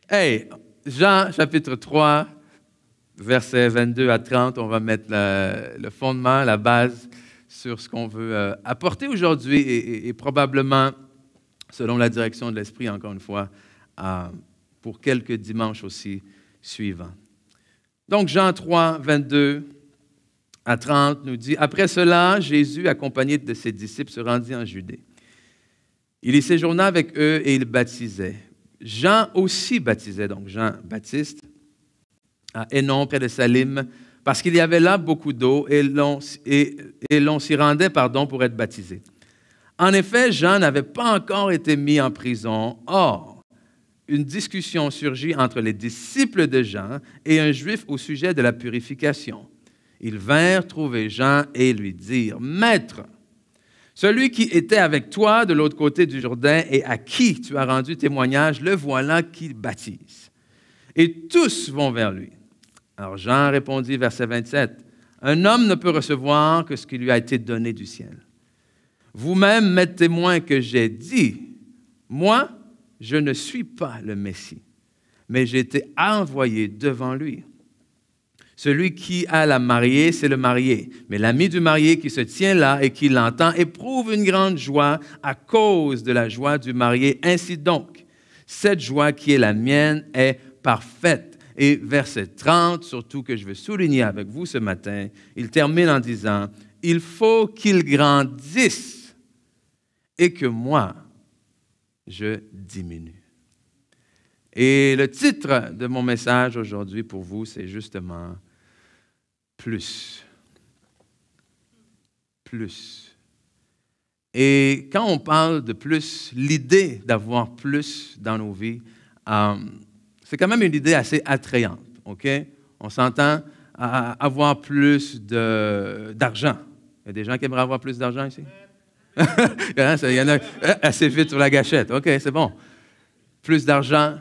Hey, Jean, chapitre 3, versets 22 à 30, on va mettre le fondement, la base sur ce qu'on veut apporter aujourd'hui et probablement, selon la direction de l'Esprit, encore une fois, pour quelques dimanches aussi suivants. Donc, Jean 3, 22 à 30 nous dit, « Après cela, Jésus, accompagné de ses disciples, se rendit en Judée. Il y séjourna avec eux et il baptisait. Jean aussi baptisait, donc Jean-Baptiste, à Hénon, près de Salim, parce qu'il y avait là beaucoup d'eau et l'on s'y rendait pour être baptisé. En effet, Jean n'avait pas encore été mis en prison. Or, une discussion surgit entre les disciples de Jean et un juif au sujet de la purification. Ils vinrent trouver Jean et lui dirent, « Maître, celui qui était avec toi de l'autre côté du Jourdain et à qui tu as rendu témoignage, le voilà qui baptise. Et tous vont vers lui. » Alors Jean répondit, verset 27, « Un homme ne peut recevoir que ce qui lui a été donné du ciel. Vous-même m'êtes témoin que j'ai dit, moi, je ne suis pas le Messie, mais j'ai été envoyé devant lui. Celui qui a la mariée, c'est le marié. Mais l'ami du marié qui se tient là et qui l'entend éprouve une grande joie à cause de la joie du marié. Ainsi donc, cette joie qui est la mienne est parfaite. » Et verset 30, surtout que je veux souligner avec vous ce matin, il termine en disant, « Il faut qu'il grandisse et que moi, je diminue. » Et le titre de mon message aujourd'hui pour vous, c'est justement « Plus. » Plus. Et quand on parle de plus, l'idée d'avoir plus dans nos vies, c'est quand même une idée assez attrayante, OK? On s'entend à avoir plus d'argent. Il y a des gens qui aimeraient avoir plus d'argent ici? Il y en a assez vite sur la gâchette. OK, c'est bon. Plus d'argent,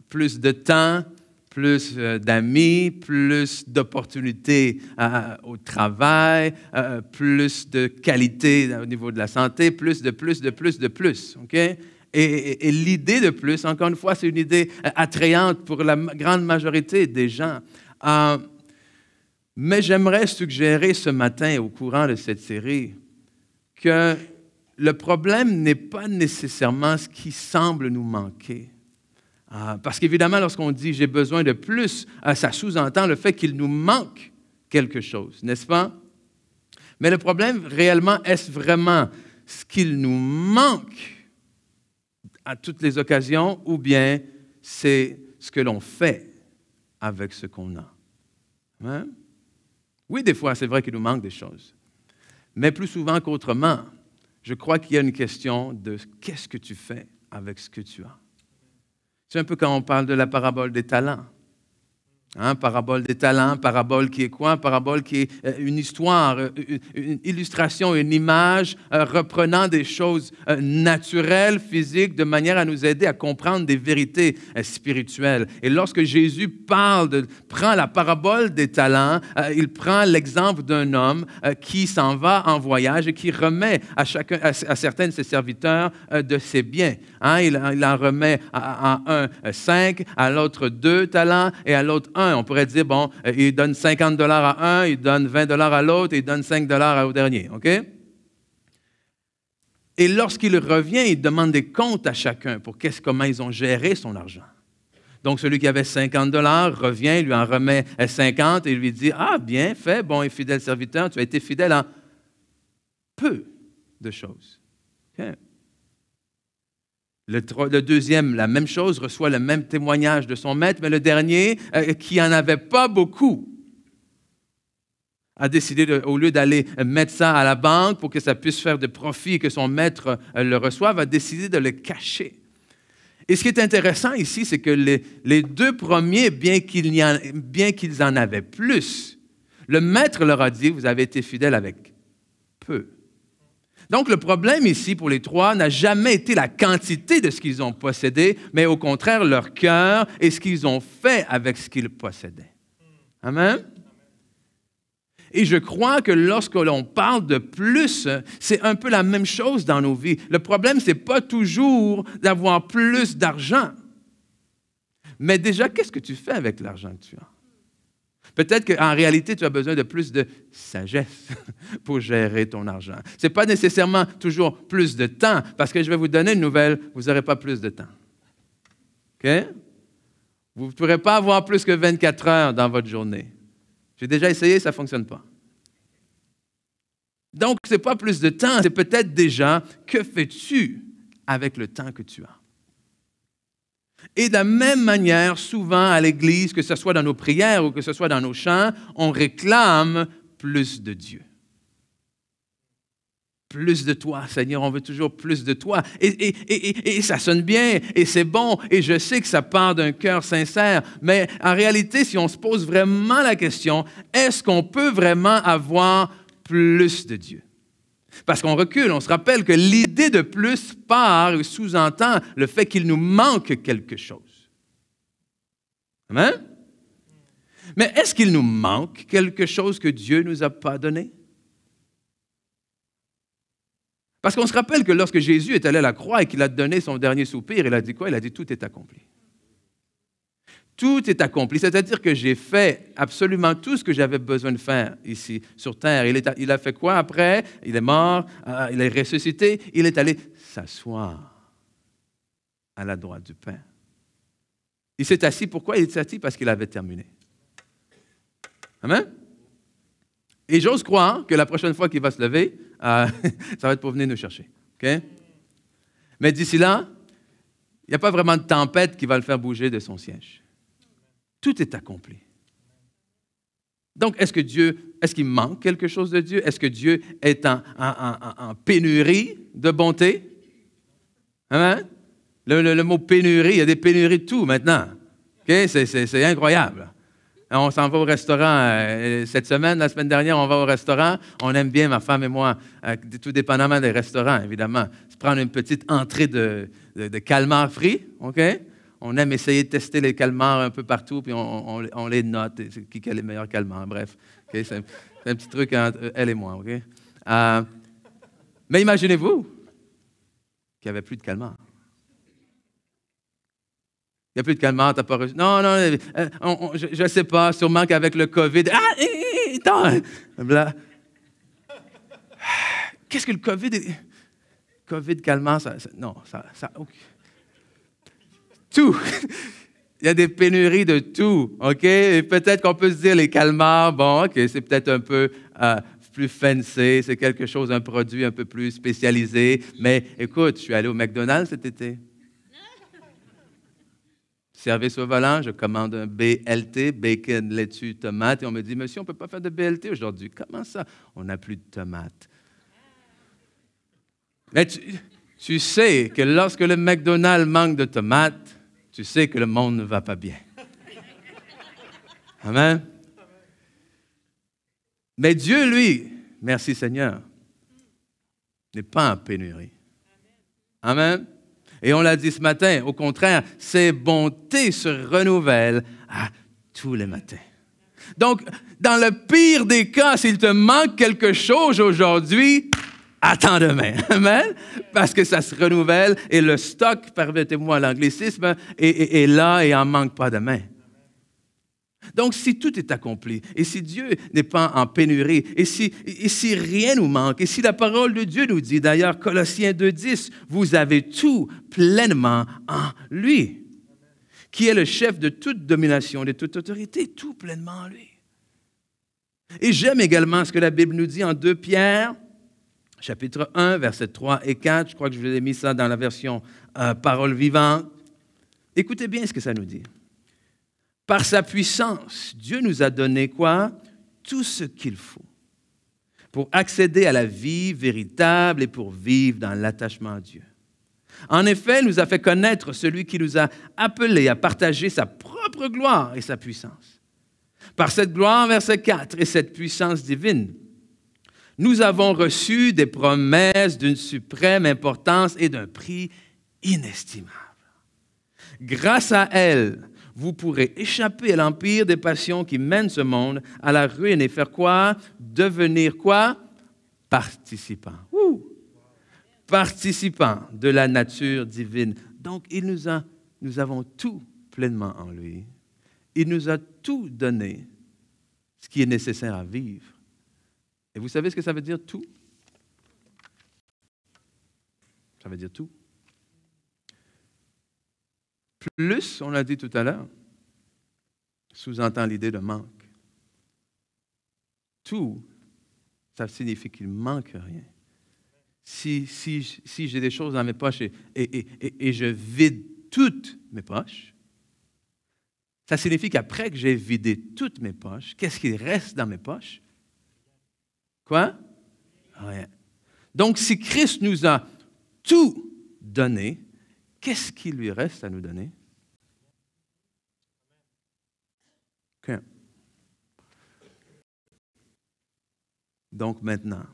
plus de temps, plus d'amis, plus d'opportunités au travail, plus de qualité au niveau de la santé, plus. OK? Et l'idée de plus, encore une fois, c'est une idée attrayante pour la grande majorité des gens. Mais j'aimerais suggérer ce matin, au courant de cette série, que le problème n'est pas nécessairement ce qui semble nous manquer. Parce qu'évidemment, lorsqu'on dit « j'ai besoin de plus », ça sous-entend le fait qu'il nous manque quelque chose, n'est-ce pas? Mais le problème, réellement, est-ce vraiment ce qu'il nous manque à toutes les occasions, ou bien c'est ce que l'on fait avec ce qu'on a? Hein? Oui, des fois, c'est vrai qu'il nous manque des choses. Mais plus souvent qu'autrement, je crois qu'il y a une question de qu'est-ce que tu fais avec ce que tu as. C'est un peu quand on parle de la parabole des talents. Hein, parabole des talents, parabole qui est quoi? Parabole qui est une histoire, une illustration, une image reprenant des choses naturelles, physiques, de manière à nous aider à comprendre des vérités spirituelles. Et lorsque Jésus prend la parabole des talents, il prend l'exemple d'un homme qui s'en va en voyage et qui remet à certains de ses serviteurs de ses biens. Hein, il en remet à un 5, à l'autre 2 talents et à l'autre 1. On pourrait dire, bon, il donne 50 $ à un, il donne 20 $ à l'autre, et il donne 5 $ au dernier, OK? Et lorsqu'il revient, il demande des comptes à chacun pour comment ils ont géré son argent. Donc, celui qui avait 50 $ revient, il lui en remet 50 et lui dit, « Ah, bien fait, bon et fidèle serviteur, tu as été fidèle en peu de choses. Okay. » Le deuxième, la même chose, reçoit le même témoignage de son maître, mais le dernier, qui n'en avait pas beaucoup, a décidé, au lieu d'aller mettre ça à la banque pour que ça puisse faire de profit et que son maître le reçoive, a décidé de le cacher. Et ce qui est intéressant ici, c'est que les deux premiers, bien qu'ils en avaient plus, le maître leur a dit, « Vous avez été fidèles avec peu. » Donc, le problème ici pour les trois n'a jamais été la quantité de ce qu'ils ont possédé, mais au contraire leur cœur et ce qu'ils ont fait avec ce qu'ils possédaient. Amen? Et je crois que lorsque l'on parle de plus, c'est un peu la même chose dans nos vies. Le problème, ce n'est pas toujours d'avoir plus d'argent. Mais déjà, qu'est-ce que tu fais avec l'argent que tu as? Peut-être qu'en réalité, tu as besoin de plus de sagesse pour gérer ton argent. Ce n'est pas nécessairement toujours plus de temps, parce que je vais vous donner une nouvelle, vous n'aurez pas plus de temps. OK? Vous ne pourrez pas avoir plus que 24 heures dans votre journée. J'ai déjà essayé, ça ne fonctionne pas. Donc, ce n'est pas plus de temps, c'est peut-être déjà, que fais-tu avec le temps que tu as? Et de la même manière, souvent à l'Église, que ce soit dans nos prières ou que ce soit dans nos chants, on réclame plus de Dieu. Plus de toi, Seigneur, on veut toujours plus de toi. Et ça sonne bien, et c'est bon, et je sais que ça part d'un cœur sincère, mais en réalité, si on se pose vraiment la question, est-ce qu'on peut vraiment avoir plus de Dieu? Parce qu'on recule, on se rappelle que l'idée de plus part ou sous-entend le fait qu'il nous manque quelque chose. Amen? Mais est-ce qu'il nous manque quelque chose que Dieu ne nous a pas donné? Parce qu'on se rappelle que lorsque Jésus est allé à la croix et qu'il a donné son dernier soupir, il a dit quoi? Il a dit « Tout est accompli ». Tout est accompli, c'est-à-dire que j'ai fait absolument tout ce que j'avais besoin de faire ici sur terre. Il a fait quoi après? Il est mort, il est ressuscité, il est allé s'asseoir à la droite du Père. Il s'est assis, pourquoi? Il s'est assis parce qu'il avait terminé. Amen? Et j'ose croire que la prochaine fois qu'il va se lever, ça va être pour venir nous chercher. Okay? Mais d'ici là, il n'y a pas vraiment de tempête qui va le faire bouger de son siège. Tout est accompli. Donc, est-ce qu'il manque quelque chose de Dieu? Est-ce que Dieu est en pénurie de bonté? Amen? Le mot pénurie, il y a des pénuries de tout maintenant. Okay? C'est incroyable. On s'en va au restaurant cette semaine, la semaine dernière, on va au restaurant. On aime bien, ma femme et moi, tout dépendamment des restaurants, évidemment, se prendre une petite entrée de calmars frits, OK? On aime essayer de tester les calmars un peu partout, puis on les note, qui a les meilleurs calmars, bref. Okay? C'est un petit truc entre elle et moi, OK? Mais imaginez-vous qu'il n'y avait plus de calmars. Il n'y a plus de calmars, tu n'as pas reçu. Non, je ne sais pas, sûrement qu'avec le COVID. Qu'est-ce que le COVID est? COVID, calmar, non, OK. Tout. Il y a des pénuries de tout, OK? Et peut-être qu'on peut se dire, les calmars, bon, OK, c'est peut-être un peu plus fancy, c'est quelque chose, un produit un peu plus spécialisé. Mais écoute, je suis allé au McDonald's cet été. Service au volant, je commande un BLT, bacon, laitue, tomate, et on me dit, monsieur, on ne peut pas faire de BLT aujourd'hui. Comment ça? On n'a plus de tomates. Mais tu sais que lorsque le McDonald's manque de tomates, tu sais que le monde ne va pas bien. Amen? Mais Dieu, lui, merci Seigneur, n'est pas en pénurie. Amen? Et on l'a dit ce matin, au contraire, ses bontés se renouvellent à tous les matins. Donc, dans le pire des cas, s'il te manque quelque chose aujourd'hui, attends demain. Amen? Parce que ça se renouvelle et le stock, permettez-moi l'anglicisme, est là et il n'en manque pas demain. Donc, si tout est accompli, et si Dieu n'est pas en pénurie, et si rien nous manque, et si la parole de Dieu nous dit, d'ailleurs, Colossiens 2,10, vous avez tout pleinement en lui, qui est le chef de toute domination, de toute autorité, tout pleinement en lui. Et j'aime également ce que la Bible nous dit en 2 Pierre, chapitre 1, versets 3 et 4. Je crois que je vous ai mis ça dans la version Parole vivante. Écoutez bien ce que ça nous dit. Par sa puissance, Dieu nous a donné quoi? Tout ce qu'il faut pour accéder à la vie véritable et pour vivre dans l'attachement à Dieu. En effet, il nous a fait connaître celui qui nous a appelés à partager sa propre gloire et sa puissance. Par cette gloire, verset 4, et cette puissance divine, nous avons reçu des promesses d'une suprême importance et d'un prix inestimable. Grâce à elles, vous pourrez échapper à l'empire des passions qui mènent ce monde à la ruine et faire quoi? Devenir quoi? Participants. Participants de la nature divine. Donc, nous avons tout pleinement en lui. Il nous a tout donné, ce qui est nécessaire à vivre. Et vous savez ce que ça veut dire, tout? Ça veut dire tout. Plus, on l'a dit tout à l'heure, sous-entend l'idée de manque. Tout, ça signifie qu'il ne manque rien. Si j'ai des choses dans mes poches et je vide toutes mes poches, ça signifie qu'après que j'ai vidé toutes mes poches, qu'est-ce qui reste dans mes poches? Quoi? Rien. Donc, si Christ nous a tout donné, qu'est-ce qui lui reste à nous donner? Rien. Donc maintenant,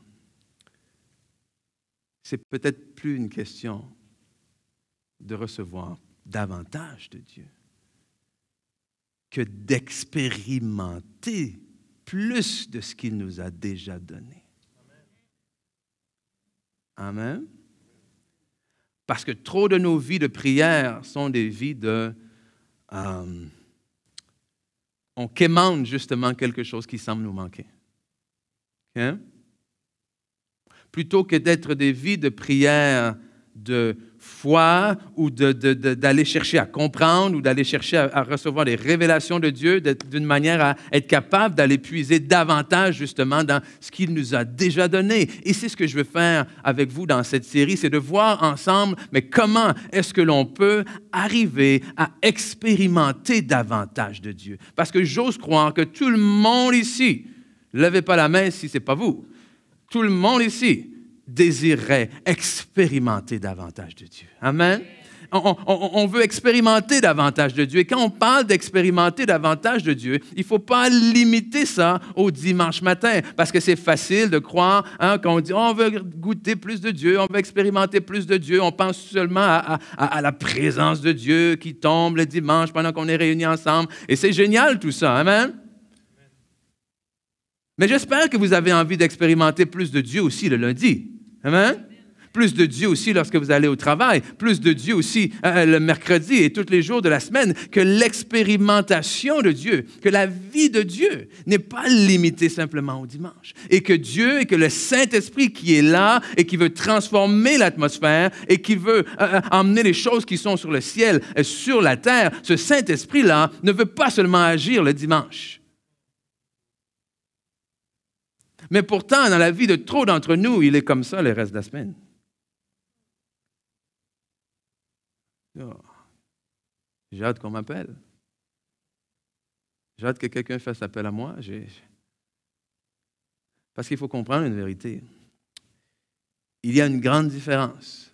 c'est peut-être plus une question de recevoir davantage de Dieu que d'expérimenter plus de ce qu'il nous a déjà donné. Amen. Parce que trop de nos vies de prière sont des vies de... on quémande justement quelque chose qui semble nous manquer. Hein? Plutôt que d'être des vies de prière de foi ou d'aller chercher à comprendre ou d'aller chercher à recevoir des révélations de Dieu d'une manière à être capable d'aller puiser davantage justement dans ce qu'il nous a déjà donné. Et c'est ce que je veux faire avec vous dans cette série, c'est de voir ensemble, mais comment est-ce que l'on peut arriver à expérimenter davantage de Dieu? Parce que j'ose croire que tout le monde ici, ne levez pas la main si ce n'est pas vous, tout le monde ici désirerait expérimenter davantage de Dieu. Amen. On veut expérimenter davantage de Dieu. Et quand on parle d'expérimenter davantage de Dieu, il ne faut pas limiter ça au dimanche matin, parce que c'est facile de croire quand on dit on veut goûter plus de Dieu, on veut expérimenter plus de Dieu, on pense seulement à la présence de Dieu qui tombe le dimanche pendant qu'on est réunis ensemble. Et c'est génial tout ça. Amen. Mais j'espère que vous avez envie d'expérimenter plus de Dieu aussi le lundi. Amen? Plus de Dieu aussi lorsque vous allez au travail. Plus de Dieu aussi le mercredi et tous les jours de la semaine. Que l'expérimentation de Dieu, que la vie de Dieu n'est pas limitée simplement au dimanche. Et que Dieu et que le Saint-Esprit qui est là et qui veut transformer l'atmosphère et qui veut emmener les choses qui sont sur le ciel, sur la terre, ce Saint-Esprit-là ne veut pas seulement agir le dimanche. Mais pourtant, dans la vie de trop d'entre nous, il est comme ça le reste de la semaine. Oh, j'ai hâte qu'on m'appelle. J'ai hâte que quelqu'un fasse appel à moi. Parce qu'il faut comprendre une vérité. Il y a une grande différence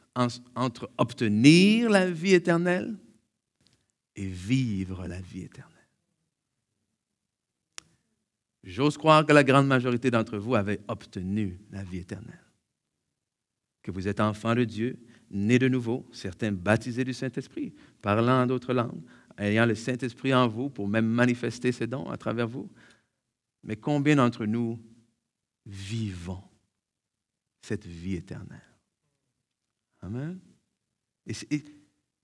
entre obtenir la vie éternelle et vivre la vie éternelle. J'ose croire que la grande majorité d'entre vous avez obtenu la vie éternelle. Que vous êtes enfants de Dieu, nés de nouveau, certains baptisés du Saint-Esprit, parlant d'autres langues, ayant le Saint-Esprit en vous pour même manifester ses dons à travers vous. Mais combien d'entre nous vivons cette vie éternelle? Amen. Et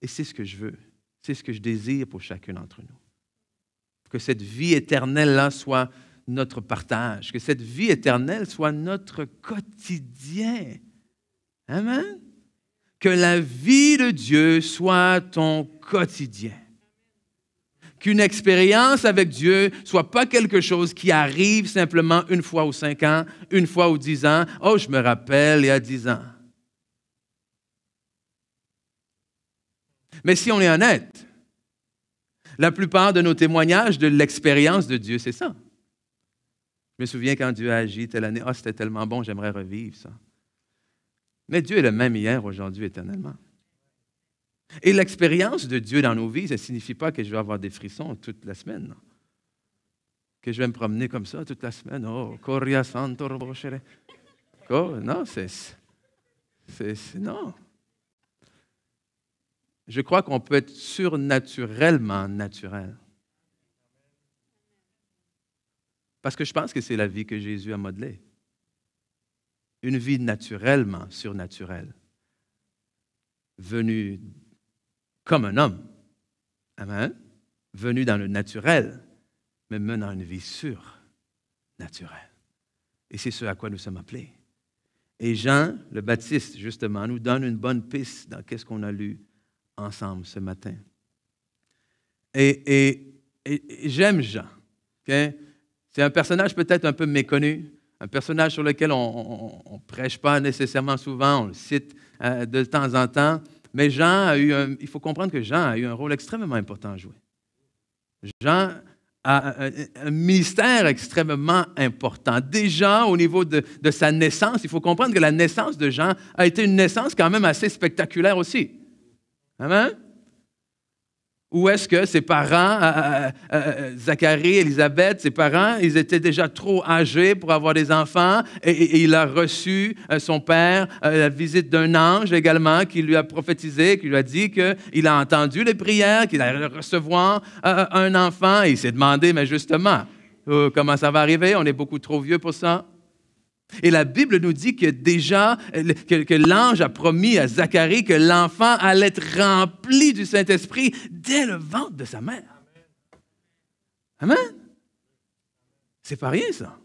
c'est ce que je veux, c'est ce que je désire pour chacun d'entre nous. Que cette vie éternelle-là soit notre partage, que cette vie éternelle soit notre quotidien. Amen. Que la vie de Dieu soit ton quotidien. Qu'une expérience avec Dieu ne soit pas quelque chose qui arrive simplement une fois aux 5 ans, une fois aux 10 ans. Oh, je me rappelle, il y a 10 ans. Mais si on est honnête, la plupart de nos témoignages de l'expérience de Dieu, c'est ça. Je me souviens quand Dieu a agi telle année, c'était tellement bon, j'aimerais revivre ça. Mais Dieu est le même hier, aujourd'hui, éternellement. Et l'expérience de Dieu dans nos vies, ça ne signifie pas que je vais avoir des frissons toute la semaine. Non. Que je vais me promener comme ça toute la semaine. Oh, Coria Santo Robochere. Oh, non, non. Je crois qu'on peut être surnaturellement naturel. Parce que je pense que c'est la vie que Jésus a modelée. Une vie naturellement surnaturelle, venue comme un homme. Amen. venu dans le naturel, mais menant une vie surnaturelle. Et c'est ce à quoi nous sommes appelés. Et Jean le Baptiste, justement, nous donne une bonne piste dans ce qu'on a lu ensemble ce matin. Et j'aime Jean. Okay? C'est un personnage peut-être un peu méconnu, un personnage sur lequel on ne prêche pas nécessairement souvent, on le cite de temps en temps, mais il faut comprendre que Jean a eu un rôle extrêmement important à jouer. Jean a un ministère extrêmement important. Déjà, au niveau de sa naissance, il faut comprendre que la naissance de Jean a été une naissance quand même assez spectaculaire aussi. Amen? Ou est-ce que ses parents, Zacharie, Élisabeth, ses parents, ils étaient déjà trop âgés pour avoir des enfants et il a reçu, son père, la visite d'un ange également qui lui a prophétisé, qui lui a dit qu'il a entendu les prières, qu'il allait recevoir un enfant et il s'est demandé, mais justement, comment ça va arriver? On est beaucoup trop vieux pour ça. Et la Bible nous dit que déjà, que l'ange a promis à Zacharie que l'enfant allait être rempli du Saint-Esprit dès le ventre de sa mère. Amen? C'est pas rien, ça.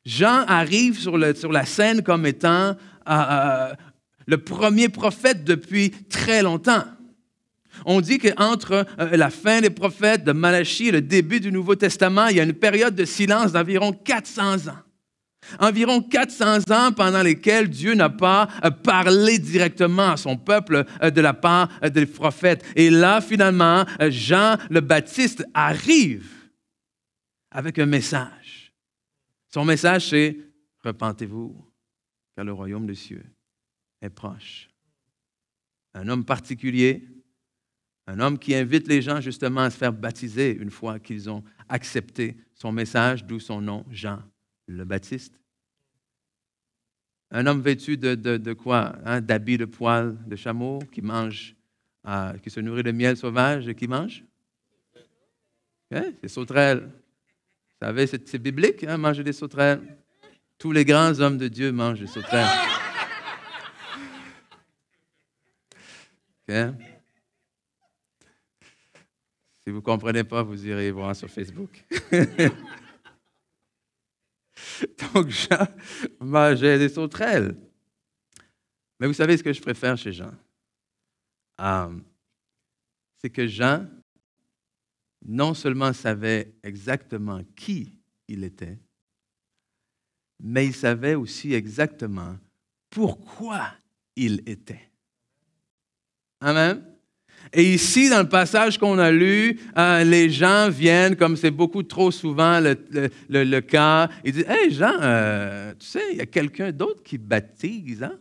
Jean arrive sur la scène comme étant le premier prophète depuis très longtemps. On dit qu'entre la fin des prophètes de Malachie et le début du Nouveau Testament, il y a une période de silence d'environ 400 ans. Environ 400 ans pendant lesquels Dieu n'a pas parlé directement à son peuple de la part des prophètes. Et là, finalement, Jean le Baptiste arrive avec un message. Son message, c'est « Repentez-vous, car le royaume des cieux est proche. » Un homme particulier, un homme qui invite les gens justement à se faire baptiser une fois qu'ils ont accepté son message, d'où son nom, Jean le Baptiste. Un homme vêtu de quoi? Hein? D'habits de poils de chameau, qui mange, qui se nourrit de miel sauvage et qui mange? Hein? Des sauterelles. Vous savez, c'est biblique, hein, manger des sauterelles. Tous les grands hommes de Dieu mangent des sauterelles. Okay? Si vous ne comprenez pas, vous irez voir sur Facebook. Donc, Jean mangeait des sauterelles. Mais vous savez ce que je préfère chez Jean? C'est que Jean, non seulement savait exactement qui il était, mais il savait aussi exactement pourquoi il était. Amen? Et ici, dans le passage qu'on a lu, les gens viennent, comme c'est beaucoup trop souvent le cas, ils disent « Hey Jean, tu sais, il y a quelqu'un d'autre qui baptise, hein?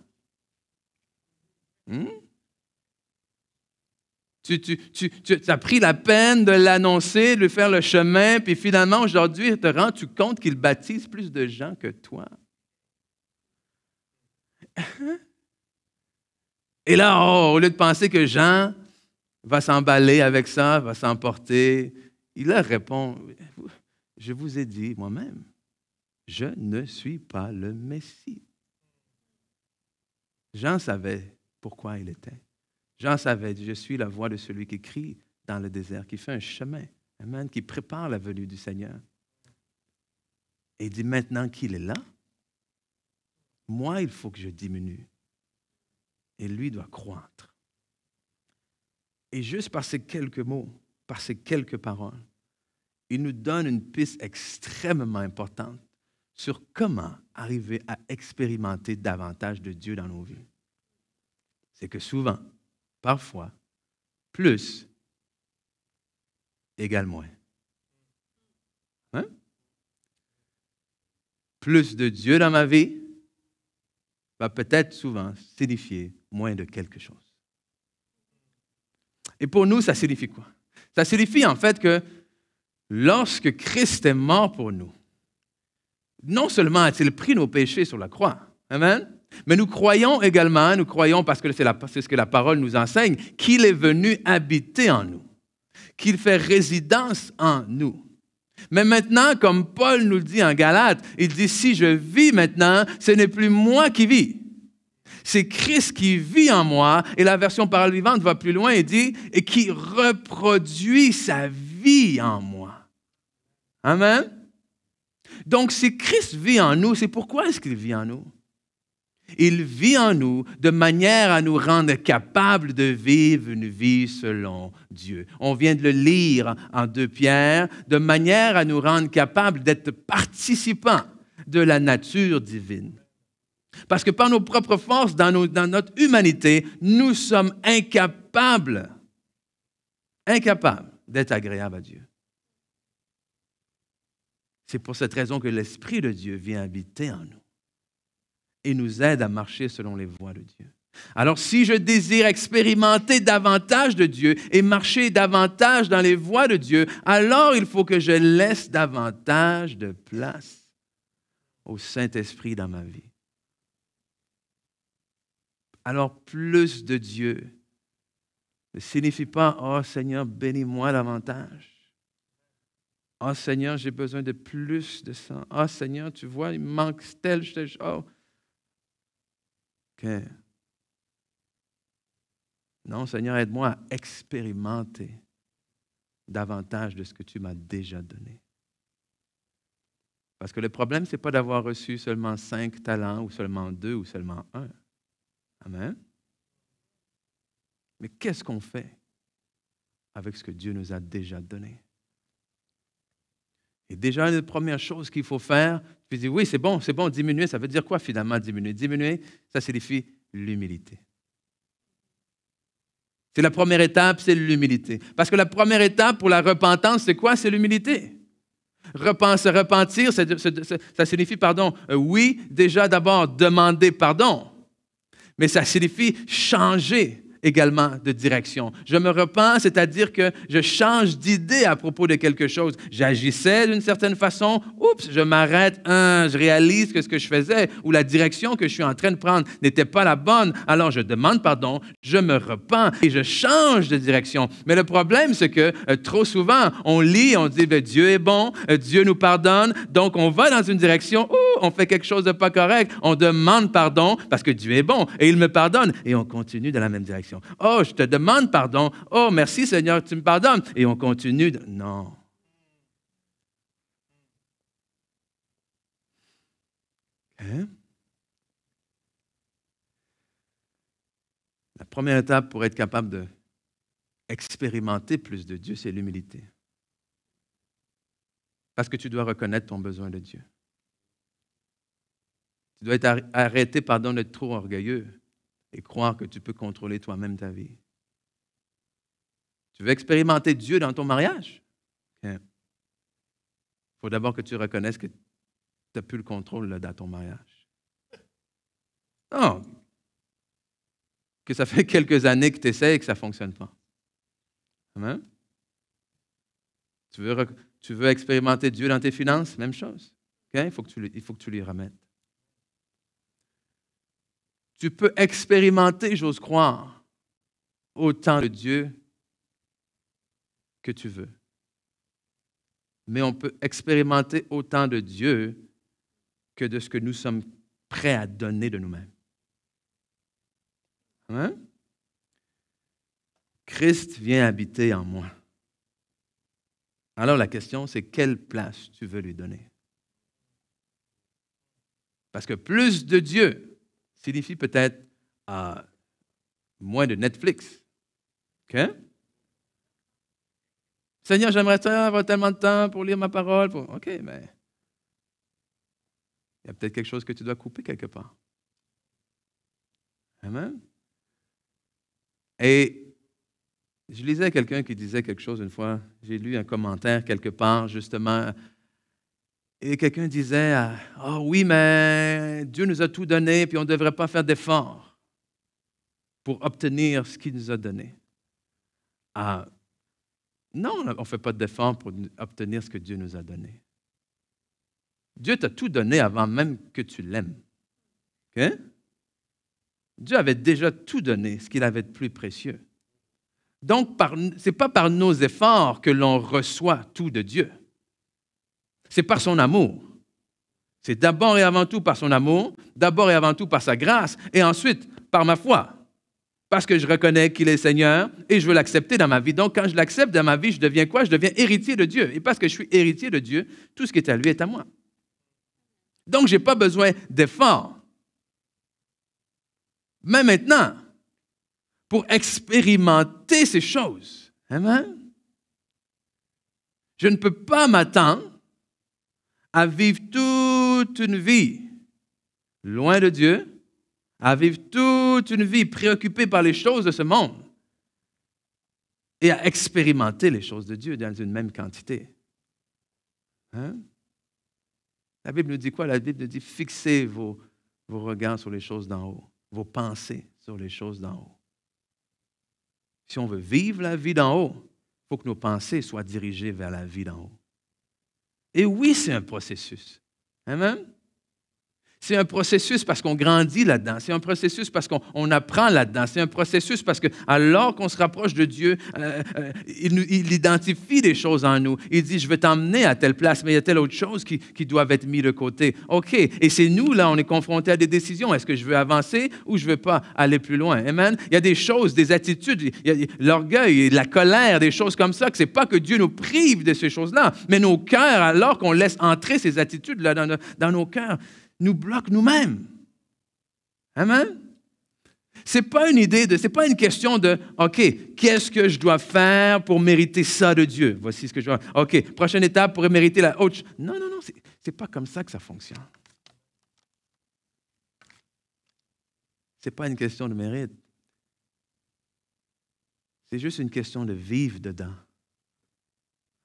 Tu as pris la peine de l'annoncer, de lui faire le chemin, puis finalement, aujourd'hui, te rends-tu compte qu'il baptise plus de gens que toi? » Et là, au lieu de penser que Jean va s'emballer avec ça, va s'emporter, il leur répond, « Je vous ai dit moi-même, je ne suis pas le Messie. » Jean savait pourquoi il était. Jean savait, je suis la voix de celui qui crie dans le désert, qui fait un chemin, amen, qui prépare la venue du Seigneur. Et il dit, maintenant qu'il est là, moi, il faut que je diminue. Et lui doit croître. Et juste par ces quelques mots, par ces quelques paroles, il nous donne une piste extrêmement importante sur comment arriver à expérimenter davantage de Dieu dans nos vies. C'est que souvent, parfois, plus égale moins. Hein? Plus de Dieu dans ma vie va peut-être souvent signifier moins de quelque chose. Et pour nous, ça signifie quoi? Ça signifie en fait que lorsque Christ est mort pour nous, non seulement a-t-il pris nos péchés sur la croix, amen, mais nous croyons également, parce que c'est ce que la parole nous enseigne, qu'il est venu habiter en nous, qu'il fait résidence en nous. Mais maintenant, comme Paul nous le dit en Galates, il dit, si je vis maintenant, ce n'est plus moi qui vis. C'est Christ qui vit en moi, et la version Parole vivante va plus loin et dit, et qui reproduit sa vie en moi. Amen. Donc, si Christ vit en nous, c'est pourquoi est-ce qu'il vit en nous? Il vit en nous de manière à nous rendre capables de vivre une vie selon Dieu. On vient de le lire en 2 Pierre, de manière à nous rendre capables d'être participants de la nature divine. Parce que par nos propres forces, dans notre humanité, nous sommes incapables d'être agréables à Dieu. C'est pour cette raison que l'Esprit de Dieu vient habiter en nous et nous aide à marcher selon les voies de Dieu. Alors, si je désire expérimenter davantage de Dieu et marcher davantage dans les voies de Dieu, alors il faut que je laisse davantage de place au Saint-Esprit dans ma vie. Alors, plus de Dieu ne signifie pas « Oh Seigneur, bénis-moi davantage ». « Oh Seigneur, j'ai besoin de plus de ça. Oh Seigneur, tu vois, il me manque telle chose. Oh. » OK. Non, Seigneur, aide-moi à expérimenter davantage de ce que tu m'as déjà donné. Parce que le problème, ce n'est pas d'avoir reçu seulement 5 talents ou seulement 2 ou seulement 1. Amen. Mais qu'est-ce qu'on fait avec ce que Dieu nous a déjà donné? Et déjà, la première chose qu'il faut faire, tu dis, oui, c'est bon, diminuer, ça veut dire quoi finalement, diminuer? Diminuer, ça signifie l'humilité. C'est la première étape, c'est l'humilité. Parce que la première étape pour la repentance, c'est quoi? C'est l'humilité. Se repentir, ça signifie, oui, déjà d'abord demander pardon, mais ça signifie changer également de direction. Je me repens, c'est-à-dire que je change d'idée à propos de quelque chose. J'agissais d'une certaine façon, je m'arrête, je réalise que ce que je faisais ou la direction que je suis en train de prendre n'était pas la bonne, alors je demande pardon, je me repens et je change de direction. Mais le problème, c'est que trop souvent, on lit, on dit, Dieu est bon, Dieu nous pardonne, donc on va dans une direction, on fait quelque chose de pas correct, on demande pardon parce que Dieu est bon et il me pardonne et on continue dans la même direction. Oh, je te demande pardon. Oh, merci Seigneur, tu me pardonnes. Et on continue. Non. Hein? La première étape pour être capable d'expérimenter plus de Dieu, c'est l'humilité. Parce que tu dois reconnaître ton besoin de Dieu. Tu dois être arrêté, d'être trop orgueilleux et croire que tu peux contrôler toi-même ta vie. Tu veux expérimenter Dieu dans ton mariage? Il faut d'abord que tu reconnaisses que tu n'as plus le contrôle dans ton mariage. Non. Que ça fait quelques années que tu essaies et que ça ne fonctionne pas. Amen? Tu veux expérimenter Dieu dans tes finances? Même chose. Okay? Il faut que tu lui remettes. Tu peux expérimenter, j'ose croire, autant de Dieu que tu veux. Mais on peut expérimenter autant de Dieu que de ce que nous sommes prêts à donner de nous-mêmes. Amen? Christ vient habiter en moi. Alors la question, c'est quelle place tu veux lui donner? Parce que plus de Dieu signifie peut-être moins de Netflix. OK? Seigneur, j'aimerais avoir tellement de temps pour lire ma parole. OK, mais il y a peut-être quelque chose que tu dois couper quelque part. Amen? Et je lisais quelqu'un qui disait quelque chose une fois. J'ai lu un commentaire quelque part, justement. Et quelqu'un disait, « Ah oui, mais Dieu nous a tout donné, puis on ne devrait pas faire d'efforts pour obtenir ce qu'il nous a donné. » Non, on ne fait pas d'efforts pour obtenir ce que Dieu nous a donné. Dieu t'a tout donné avant même que tu l'aimes. Okay? Dieu avait déjà tout donné, ce qu'il avait de plus précieux. Donc, ce n'est pas par nos efforts que l'on reçoit tout de Dieu. C'est par son amour. C'est d'abord et avant tout par son amour, d'abord et avant tout par sa grâce, et ensuite par ma foi. Parce que je reconnais qu'il est Seigneur et je veux l'accepter dans ma vie. Donc, quand je l'accepte dans ma vie, je deviens quoi? Je deviens héritier de Dieu. Et parce que je suis héritier de Dieu, tout ce qui est à lui est à moi. Donc, je n'ai pas besoin d'efforts. Mais maintenant, pour expérimenter ces choses, amen, je ne peux pas m'attendre à vivre toute une vie loin de Dieu, à vivre toute une vie préoccupée par les choses de ce monde et à expérimenter les choses de Dieu dans une même quantité. Hein? La Bible nous dit quoi? La Bible nous dit fixez vos regards sur les choses d'en haut, vos pensées sur les choses d'en haut. Si on veut vivre la vie d'en haut, il faut que nos pensées soient dirigées vers la vie d'en haut. Et oui, c'est un processus. Amen? C'est un processus parce qu'on grandit là-dedans. C'est un processus parce qu'on apprend là-dedans. C'est un processus parce que alors qu'on se rapproche de Dieu, il identifie des choses en nous. Il dit, je vais t'emmener à telle place, mais il y a telle autre chose qui doivent être mis de côté. OK. Et c'est nous, là, on est confrontés à des décisions. Est-ce que je veux avancer ou je ne veux pas aller plus loin? Amen? Il y a des choses, des attitudes, il y a l'orgueil, la colère, des choses comme ça, que ce n'est pas que Dieu nous prive de ces choses-là, mais nos cœurs, alors qu'on laisse entrer ces attitudes-là dans nos cœurs, nous bloque nous-mêmes. Amen? C'est pas une question de, OK, qu'est-ce que je dois faire pour mériter ça de Dieu? Voici ce que je dois. OK, prochaine étape pour mériter la autre. Non, c'est pas comme ça que ça fonctionne. C'est pas une question de mérite. C'est juste une question de vivre dedans.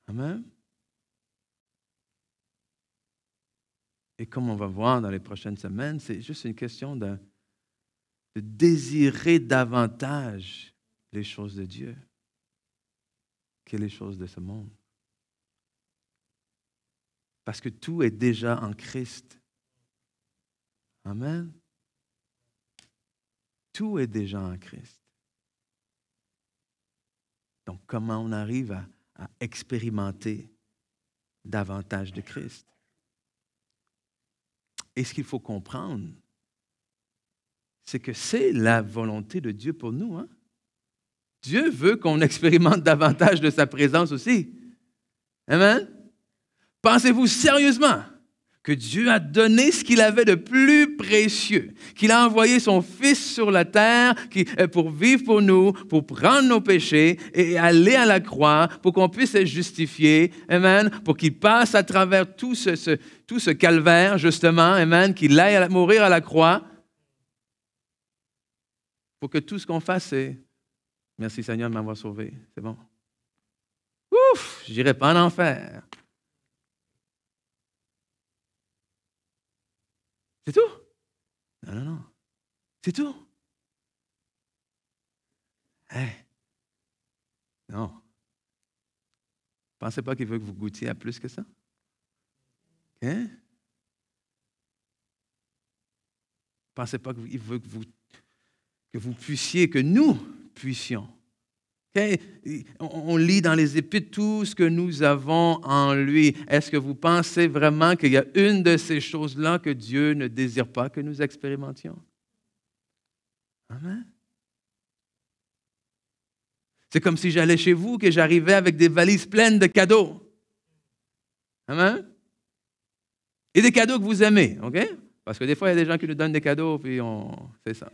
Amen? Et comme on va voir dans les prochaines semaines, c'est juste une question de désirer davantage les choses de Dieu que les choses de ce monde. Parce que tout est déjà en Christ. Amen. Tout est déjà en Christ. Donc, comment on arrive à expérimenter davantage de Christ? Et ce qu'il faut comprendre, c'est que c'est la volonté de Dieu pour nous. Hein? Dieu veut qu'on expérimente davantage de sa présence aussi. Amen? Pensez-vous sérieusement que Dieu a donné ce qu'il avait de plus précieux, qu'il a envoyé son Fils sur la terre pour vivre pour nous, pour prendre nos péchés et aller à la croix, pour qu'on puisse être justifié, amen, pour qu'il passe à travers tout ce calvaire, justement, amen, qu'il aille mourir à la croix, pour que tout ce qu'on fasse, c'est « Merci Seigneur de m'avoir sauvé, c'est bon. Ouf, je n'irai pas en enfer. » C'est tout? Non. C'est tout? Non. Pensez pas qu'il veut que vous goûtiez à plus que ça? Hein? Pensez pas qu'il veut que vous puissiez, que nous puissions. Okay? On lit dans les Épîtres tout ce que nous avons en lui. Est-ce que vous pensez vraiment qu'il y a une de ces choses-là que Dieu ne désire pas que nous expérimentions? Amen. C'est comme si j'allais chez vous, que j'arrivais avec des valises pleines de cadeaux. Amen. Et des cadeaux que vous aimez, OK? Parce que des fois, il y a des gens qui nous donnent des cadeaux, puis c'est ça.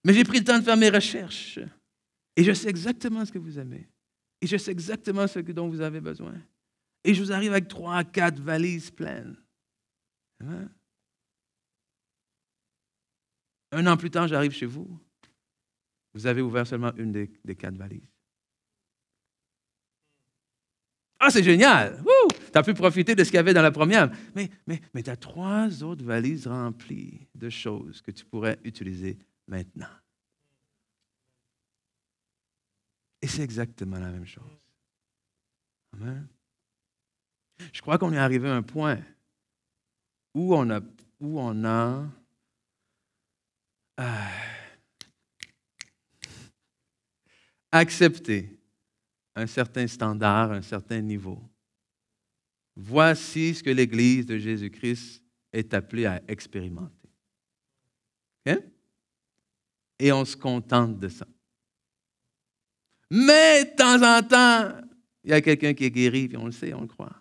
Mais j'ai pris le temps de faire mes recherches. Et je sais exactement ce que vous aimez. Et je sais exactement ce dont vous avez besoin. Et je vous arrive avec 3 à 4 valises pleines. Amen. Un an plus tard, j'arrive chez vous. Vous avez ouvert seulement une des 4 valises. Ah, c'est génial! Tu as pu profiter de ce qu'il y avait dans la première. Mais tu as 3 autres valises remplies de choses que tu pourrais utiliser maintenant. Et c'est exactement la même chose. Amen. Je crois qu'on est arrivé à un point où on a accepté un certain standard, un certain niveau. Voici ce que l'Église de Jésus-Christ est appelée à expérimenter. Okay? Et on se contente de ça. Mais de temps en temps, il y a quelqu'un qui est guéri, puis on le sait, on le croit.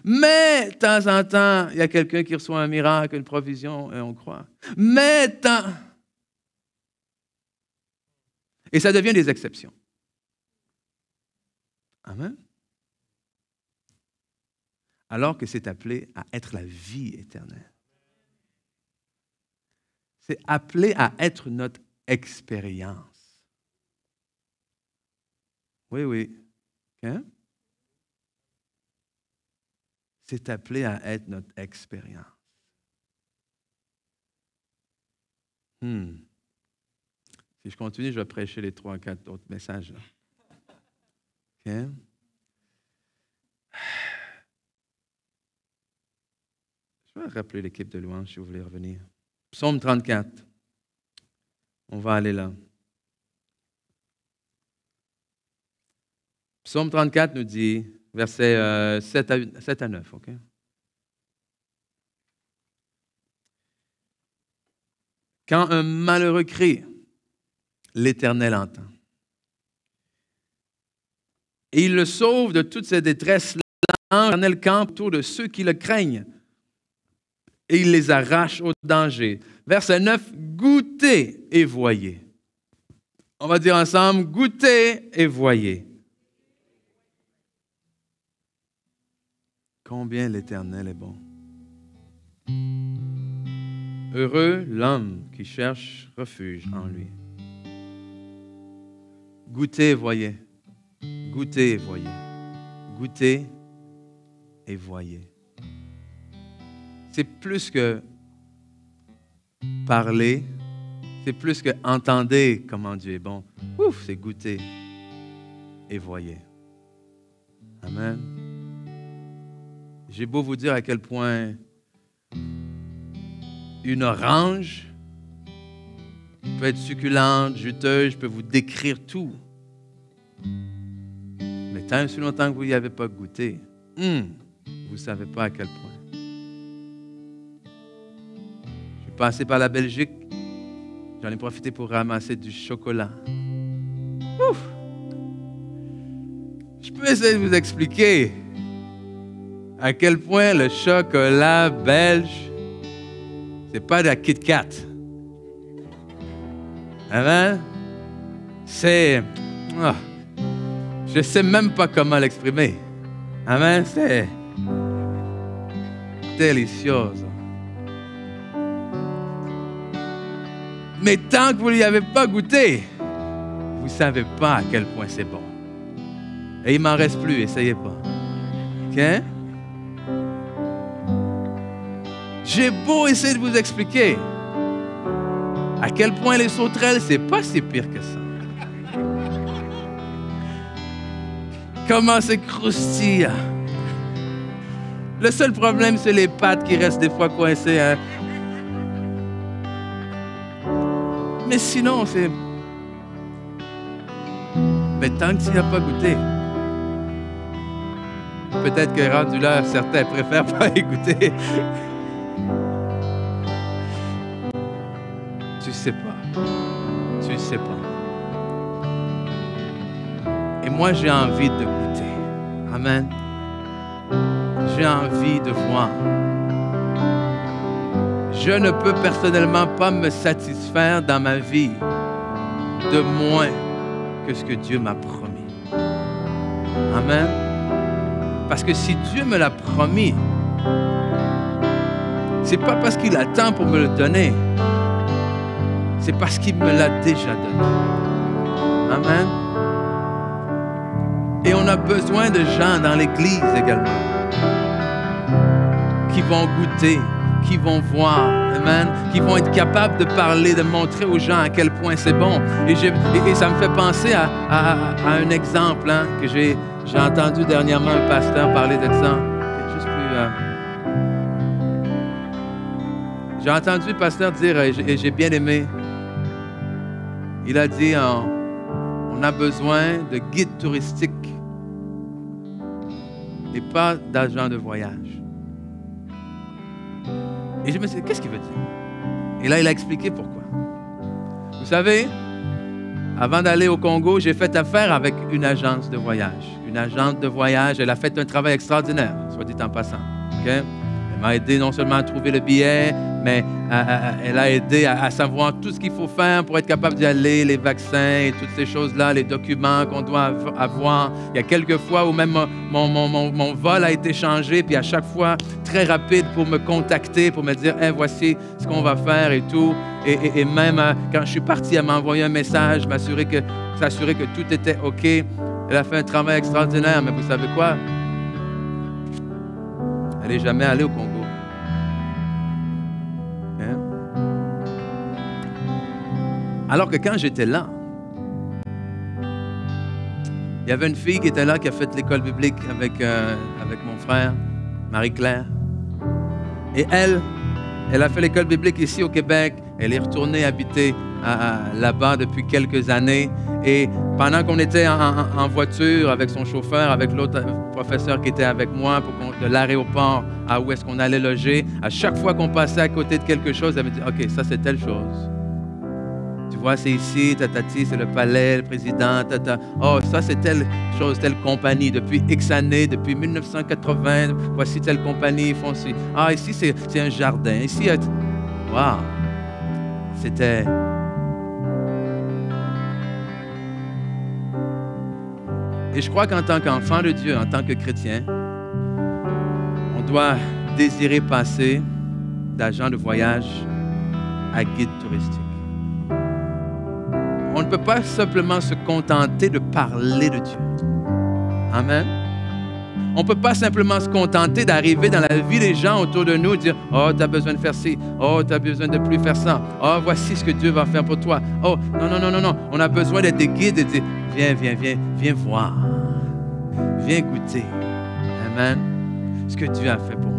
Mais de temps en temps, il y a quelqu'un qui reçoit un miracle, une provision, et on croit. Mais de temps... Et ça devient des exceptions. Amen. Alors que c'est appelé à être la vie éternelle. C'est appelé à être notre expérience. Oui, oui. Hein? C'est appelé à être notre expérience. Si je continue, je vais prêcher les 3 ou 4 autres messages. Là. Okay? Je vais rappeler l'équipe de louange si vous voulez revenir. Psaume 34. On va aller là. Psaume 34 nous dit, versets 7 à 9, OK? Quand un malheureux crie, l'Éternel entend. Et il le sauve de toutes ses détresses. L'Éternel campe autour de ceux qui le craignent. Et il les arrache au danger. Verset 9, goûtez et voyez. On va dire ensemble, goûtez et voyez. Combien l'Éternel est bon. Heureux l'homme qui cherche refuge en lui. Goûtez et voyez. Goûtez et voyez. Goûtez et voyez. C'est plus que parler, c'est plus que entendez comment Dieu est bon. Ouf, c'est goûter et voyez. Amen. J'ai beau vous dire à quel point une orange peut être succulente, juteuse, je peux vous décrire tout. Mais tant et si longtemps que vous n'y avez pas goûté, vous ne savez pas à quel point. Je suis passé par la Belgique, j'en ai profité pour ramasser du chocolat. Ouf! Je peux essayer de vous expliquer à quel point le chocolat belge, c'est pas de la Kit Kat. Amen? C'est... je ne sais même pas comment l'exprimer. Amen? C'est délicieux. Mais tant que vous n'y avez pas goûté, vous ne savez pas à quel point c'est bon. Et il ne m'en reste plus, essayez pas. OK? J'ai beau essayer de vous expliquer à quel point les sauterelles, c'est pas si pire que ça. Comment c'est croustillant. Le seul problème, c'est les pâtes qui restent des fois coincées. Hein? Mais sinon, c'est... Mais tant que tu n'y as pas goûté, peut-être que rendu là, certains préfèrent pas y goûter. Tu sais pas. Tu sais pas. Et moi, j'ai envie de goûter. Amen. J'ai envie de voir. Je ne peux personnellement pas me satisfaire dans ma vie de moins que ce que Dieu m'a promis. Amen. Parce que si Dieu me l'a promis, c'est pas parce qu'il attend pour me le donner. C'est parce qu'il me l'a déjà donné. Amen. Et on a besoin de gens dans l'Église également qui vont goûter, qui vont voir, amen, qui vont être capables de parler, de montrer aux gens à quel point c'est bon. Et ça me fait penser à un exemple que j'ai entendu dernièrement un pasteur parler de ça. Juste plus... J'ai entendu le pasteur dire, et j'ai bien aimé, il a dit, on a besoin de guides touristiques et pas d'agent de voyage. Et je me suis dit, qu'est-ce qu'il veut dire? Et là, il a expliqué pourquoi. Vous savez, avant d'aller au Congo, j'ai fait affaire avec une agence de voyage. Une agente de voyage, elle a fait un travail extraordinaire, soit dit en passant. Okay? Elle m'a aidé non seulement à trouver le billet, mais elle a aidé à savoir tout ce qu'il faut faire pour être capable d'y aller, les vaccins et toutes ces choses-là, les documents qu'on doit avoir. Il y a quelques fois où même mon vol a été changé, puis à chaque fois, très rapide pour me contacter, pour me dire hey, « voici ce qu'on va faire et tout ». Et même quand je suis parti, elle m'a envoyé un message, s'assurer que tout était OK. Elle a fait un travail extraordinaire, mais vous savez quoi? Elle n'est jamais allée au Congo. Hein? Alors que quand j'étais là, il y avait une fille qui était là, qui a fait l'école biblique avec mon frère, Marie-Claire. Et elle a fait l'école biblique ici au Québec. Elle est retournée habiter là-bas depuis quelques années. Et pendant qu'on était en voiture avec son chauffeur, avec l'autre professeur qui était avec moi, de l'aéroport à où est-ce qu'on allait loger, à chaque fois qu'on passait à côté de quelque chose, elle me dit « OK, ça c'est telle chose. Tu vois, c'est ici, tatati, c'est le palais, le président, tata. Oh, ça c'est telle chose, telle compagnie. Depuis X années, depuis 1980, voici telle compagnie, ils font ci. Ah, ici c'est un jardin. Ici, wow! C'était... Et je crois qu'en tant qu'enfant de Dieu, en tant que chrétien, on doit désirer passer d'agent de voyage à guide touristique. On ne peut pas simplement se contenter de parler de Dieu. Amen. On ne peut pas simplement se contenter d'arriver dans la vie des gens autour de nous et dire « Oh, tu as besoin de faire ci. Oh, tu as besoin de plus faire ça. Oh, voici ce que Dieu va faire pour toi. Oh, non. On a besoin d'être des guides et de dire « Viens voir. Viens goûter. Amen. Ce que Dieu a fait pour moi. »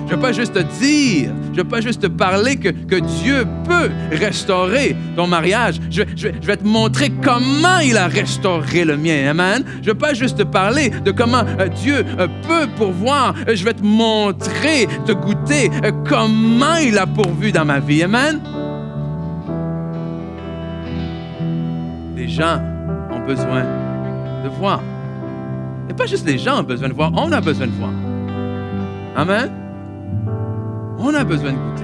Je ne veux pas juste te dire, je ne veux pas juste te parler que Dieu peut restaurer ton mariage. Je vais te montrer comment il a restauré le mien. Amen. Je ne veux pas juste te parler de comment Dieu peut pourvoir. Je vais te montrer, te goûter comment il a pourvu dans ma vie. Amen. Les gens ont besoin de voir. Et pas juste les gens ont besoin de voir, on a besoin de voir. Amen. On a besoin de goûter.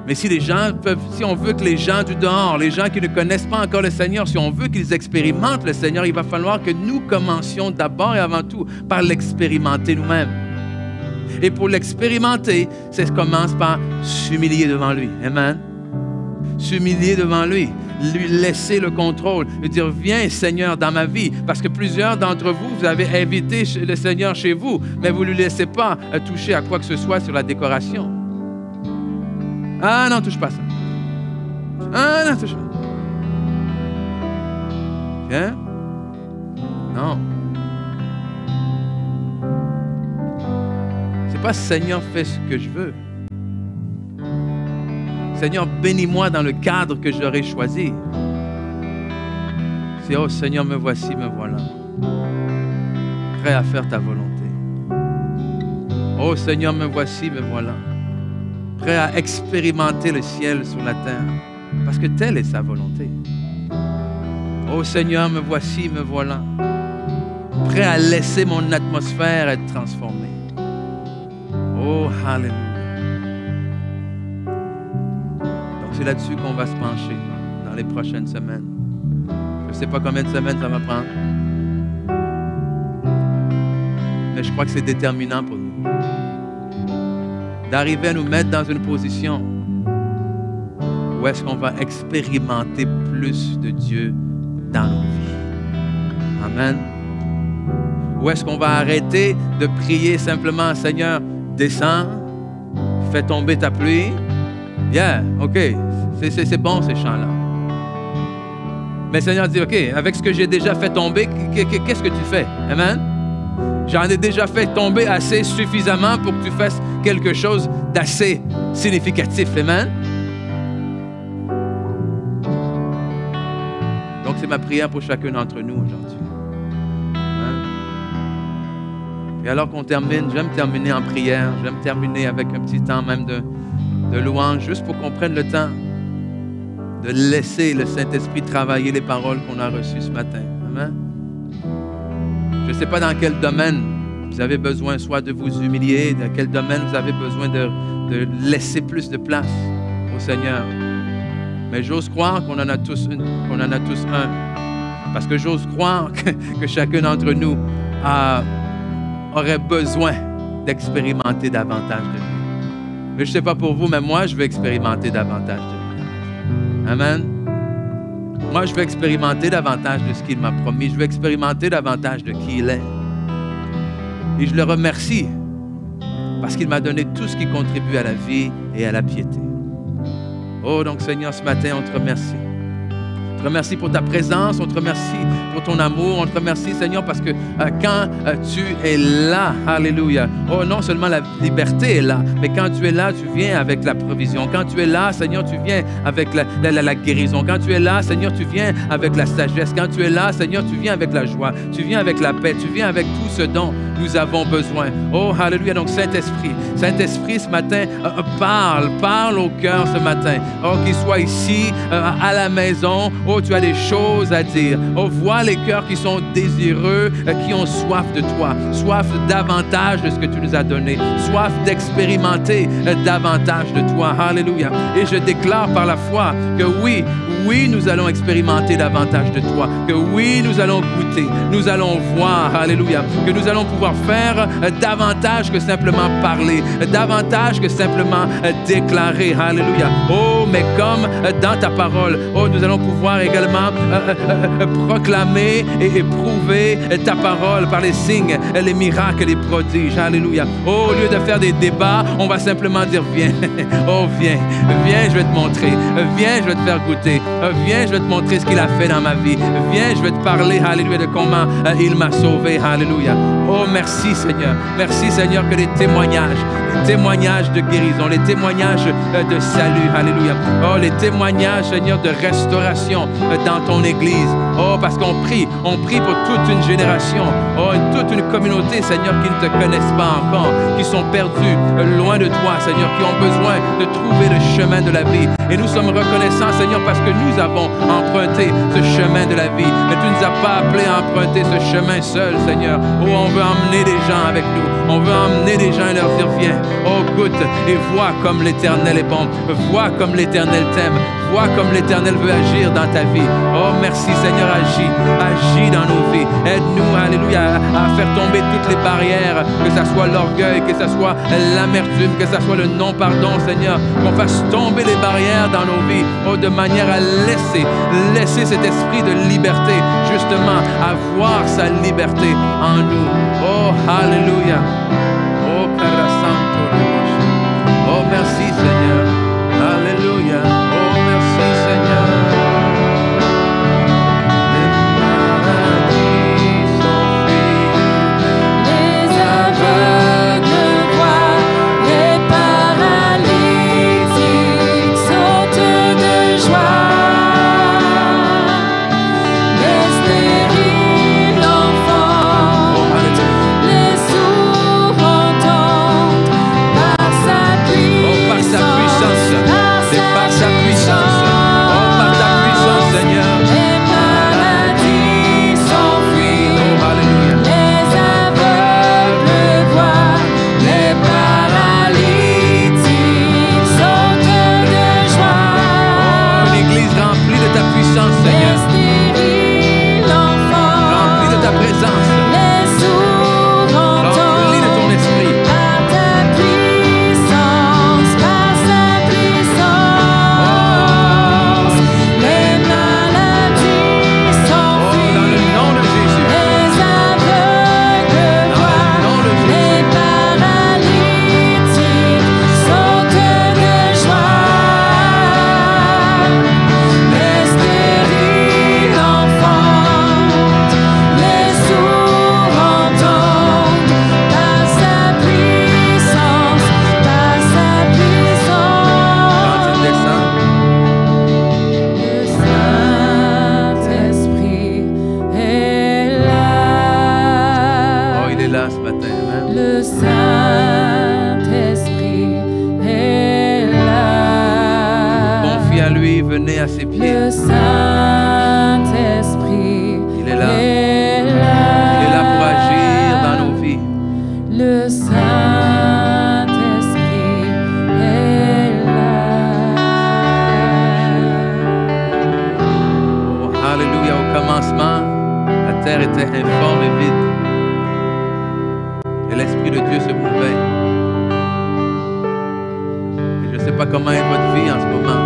Mais si on veut que les gens du dehors, les gens qui ne connaissent pas encore le Seigneur, si on veut qu'ils expérimentent le Seigneur, il va falloir que nous commencions d'abord et avant tout par l'expérimenter nous-mêmes. Et pour l'expérimenter, ça commence par s'humilier devant lui. Amen. S'humilier devant lui. Lui laisser le contrôle, lui dire viens Seigneur dans ma vie, parce que plusieurs d'entre vous, vous avez invité le Seigneur chez vous, mais vous ne lui laissez pas toucher à quoi que ce soit sur la décoration. Ah non, touche pas ça. Ah non, touche pas. Hein? Non. C'est pas Seigneur fais ce que je veux. Seigneur, bénis-moi dans le cadre que j'aurais choisi. C'est, oh Seigneur, me voici, me voilà. Prêt à faire ta volonté. Oh Seigneur, me voici, me voilà. Prêt à expérimenter le ciel sur la terre. Parce que telle est sa volonté. Oh Seigneur, me voici, me voilà. Prêt à laisser mon atmosphère être transformée. Oh, hallelujah. C'est là-dessus qu'on va se pencher dans les prochaines semaines. Je ne sais pas combien de semaines ça va prendre. Mais je crois que c'est déterminant pour nous. D'arriver à nous mettre dans une position où est-ce qu'on va expérimenter plus de Dieu dans nos vies. Amen. Où est-ce qu'on va arrêter de prier simplement, Seigneur, descends, fais tomber ta pluie. Yeah, OK, c'est bon ces chants-là. Mais le Seigneur dit, OK, avec ce que j'ai déjà fait tomber, qu'est-ce que tu fais? Amen? J'en ai déjà fait tomber assez suffisamment pour que tu fasses quelque chose d'assez significatif. Amen? Donc, c'est ma prière pour chacun d'entre nous aujourd'hui. Amen? Et alors qu'on termine, j'aime terminer en prière, j'aime terminer avec un petit temps même de louange, juste pour qu'on prenne le temps de laisser le Saint-Esprit travailler les paroles qu'on a reçues ce matin. Amen. Je ne sais pas dans quel domaine vous avez besoin soit de vous humilier, dans quel domaine vous avez besoin de laisser plus de place au Seigneur. Mais j'ose croire qu'on en a tous un. Parce que j'ose croire que chacun d'entre nous aurait besoin d'expérimenter davantage de lui. Mais je ne sais pas pour vous, mais moi, je veux expérimenter davantage de lui. Amen. Moi, je veux expérimenter davantage de ce qu'il m'a promis. Je veux expérimenter davantage de qui il est. Et je le remercie parce qu'il m'a donné tout ce qui contribue à la vie et à la piété. Oh, donc Seigneur, ce matin, on te remercie. On te remercie pour ta présence, on te remercie pour ton amour, on te remercie, Seigneur, parce que quand tu es là, alléluia, oh, non seulement la liberté est là, mais quand tu es là, tu viens avec la provision. Quand tu es là, Seigneur, tu viens avec la guérison. Quand tu es là, Seigneur, tu viens avec la sagesse. Quand tu es là, Seigneur, tu viens avec la joie. Tu viens avec la paix. Tu viens avec tout ce dont nous avons besoin. Oh, alléluia. Donc, Saint-Esprit, ce matin, parle au cœur ce matin. Oh, qu'il soit ici, à la maison. Oh, tu as des choses à dire. Oh, vois les cœurs qui sont désireux, qui ont soif de toi, soif davantage de ce que tu nous as donné, soif d'expérimenter davantage de toi. Alléluia. Et je déclare par la foi que oui, nous allons expérimenter davantage de toi, que oui, nous allons goûter, nous allons voir, alléluia, que nous allons pouvoir faire davantage que simplement parler, davantage que simplement déclarer, alléluia. Oh, mais comme dans ta parole, oh, nous allons pouvoir également proclamer et prouver ta parole par les signes, les miracles et les prodiges, alléluia. Oh, au lieu de faire des débats, on va simplement dire, viens, oh, viens, je vais te montrer, viens, je vais te faire goûter. Viens, je vais te montrer ce qu'il a fait dans ma vie. Viens, je vais te parler, alléluia, de comment il m'a sauvé, alléluia. Oh, merci Seigneur. Merci Seigneur que les témoignages de guérison, les témoignages de salut, alléluia. Oh, les témoignages, Seigneur, de restauration dans ton Église. Oh, parce qu'on prie pour toute une génération, oh, toute une communauté, Seigneur, qui ne te connaissent pas encore, qui sont perdus loin de toi, Seigneur, qui ont besoin de trouver le chemin de la vie. Et nous sommes reconnaissants, Seigneur, parce que nous avons emprunté ce chemin de la vie. Mais tu ne nous as pas appelés à emprunter ce chemin seul, Seigneur. Oh, on veut emmener des gens avec nous. On veut emmener des gens et leur dire, viens, oh, goûte et vois comme l'Éternel est bon. Vois comme l'Éternel t'aime. Vois comme l'Éternel veut agir dans ta vie. Oh, merci Seigneur, agis dans nos vies. Aide-nous, alléluia, à faire tomber toutes les barrières, que ce soit l'orgueil, que ce soit l'amertume, que ce soit le non-pardon, Seigneur. Qu'on fasse tomber les barrières dans nos vies, oh, de manière à laisser cet esprit de liberté, justement, avoir sa liberté en nous. Oh, alléluia. Oh, Père Santo. Oh, merci Seigneur. Alléluia. Oh, merci Seigneur. Les sourds commencement, la terre était informe et vide. Et l'Esprit de Dieu se mouvait. Et je ne sais pas comment est votre vie en ce moment.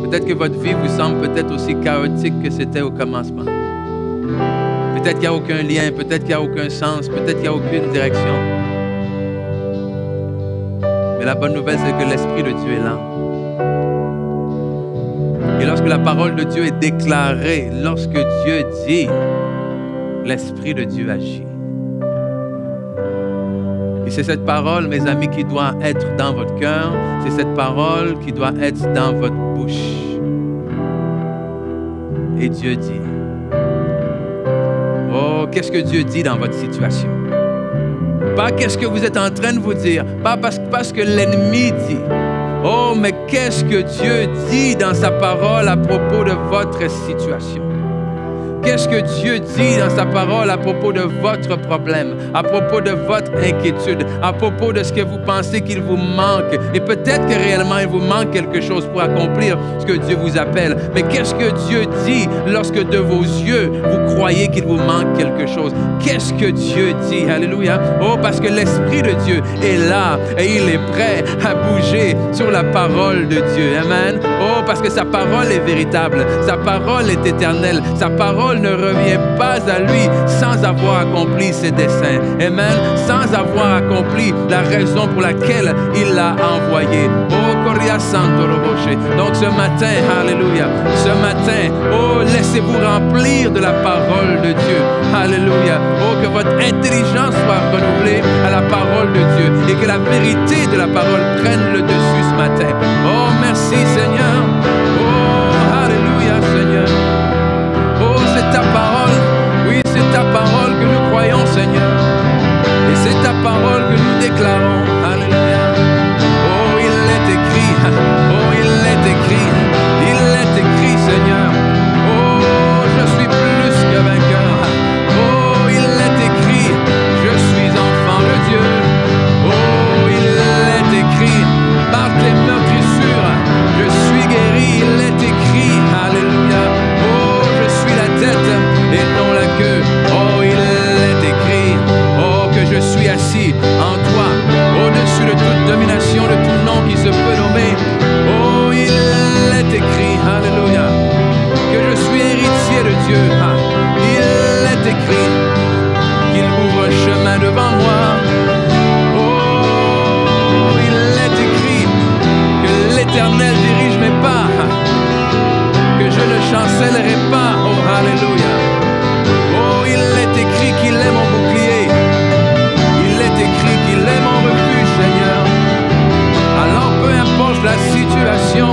Peut-être que votre vie vous semble peut-être aussi chaotique que c'était au commencement. Peut-être qu'il n'y a aucun lien, peut-être qu'il n'y a aucun sens, peut-être qu'il n'y a aucune direction. Mais la bonne nouvelle, c'est que l'Esprit de Dieu est là. Et lorsque la parole de Dieu est déclarée, lorsque Dieu dit, l'Esprit de Dieu agit. Et c'est cette parole, mes amis, qui doit être dans votre cœur. C'est cette parole qui doit être dans votre bouche. Et Dieu dit, oh, qu'est-ce que Dieu dit dans votre situation? Pas qu'est-ce que vous êtes en train de vous dire, pas parce que l'ennemi dit. Oh, mais qu'est-ce que Dieu dit dans sa parole à propos de votre situation? Qu'est-ce que Dieu dit dans sa parole à propos de votre problème, à propos de votre inquiétude, à propos de ce que vous pensez qu'il vous manque? Et peut-être que réellement il vous manque quelque chose pour accomplir ce que Dieu vous appelle. Mais qu'est-ce que Dieu dit lorsque de vos yeux vous croyez qu'il vous manque quelque chose? Qu'est-ce que Dieu dit? Alléluia. Oh, parce que l'Esprit de Dieu est là et il est prêt à bouger sur la parole de Dieu. Amen. Oh, parce que sa parole est véritable, sa parole est éternelle, sa parole ne revient pas à lui sans avoir accompli ses desseins. Amen. Sans avoir accompli la raison pour laquelle il l'a envoyé. Oh, Coria Santo Roboche. Donc ce matin, alléluia, ce matin, oh, laissez-vous remplir de la parole de Dieu. Alléluia. Oh, que votre intelligence soit renouvelée à la parole de Dieu et que la vérité de la parole prenne le dessus ce matin. Oh, merci Seigneur. Oh, alléluia Seigneur. Oh, c'est ta parole. Oui, c'est ta parole que nous croyons, Seigneur. Et c'est ta parole que nous déclarons. Alléluia. Oh, il est écrit. Oh, il est écrit. Il est écrit, Seigneur. Oh, je suis plus que vainqueur. Oh, il est écrit. Je suis enfant de Dieu. Oh, il est écrit. Par tes meurtrissures, je suis guéri. Il est écrit. Alléluia. Et non la queue. Oh, il est écrit. Oh, que je suis assis en toi, au-dessus de toute domination, de tout nom qui se peut nommer. Oh, il est écrit. Alléluia. Que je suis héritier de Dieu. Il est écrit qu'il ouvre un chemin devant moi. Oh, il est écrit que l'Éternel dirige mes pas, que je ne chancellerai pas. Oh, alléluia. Oh, il est écrit qu'il est mon bouclier. Il est écrit qu'il est mon refuge, Seigneur. Alors, peu importe la situation,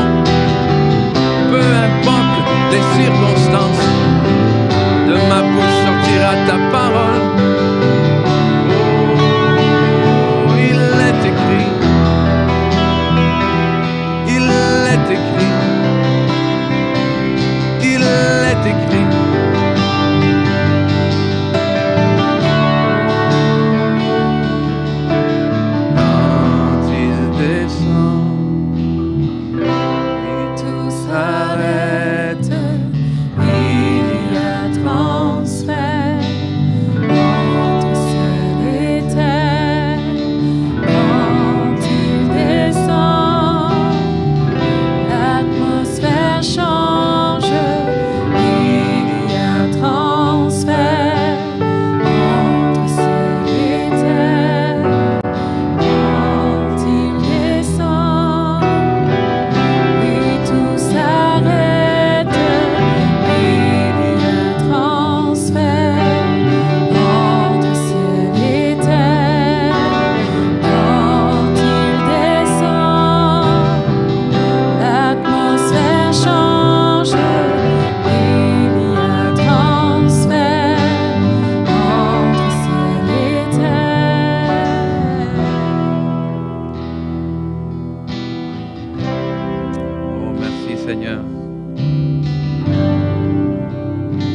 peu importe les circonstances, de ma bouche sortira ta parole. Oh, il est écrit. Il est écrit. Il est écrit. Quand il descend et tout s'arrête, il y a transfert entre ciel et terre. Quand il descend, l'atmosphère change.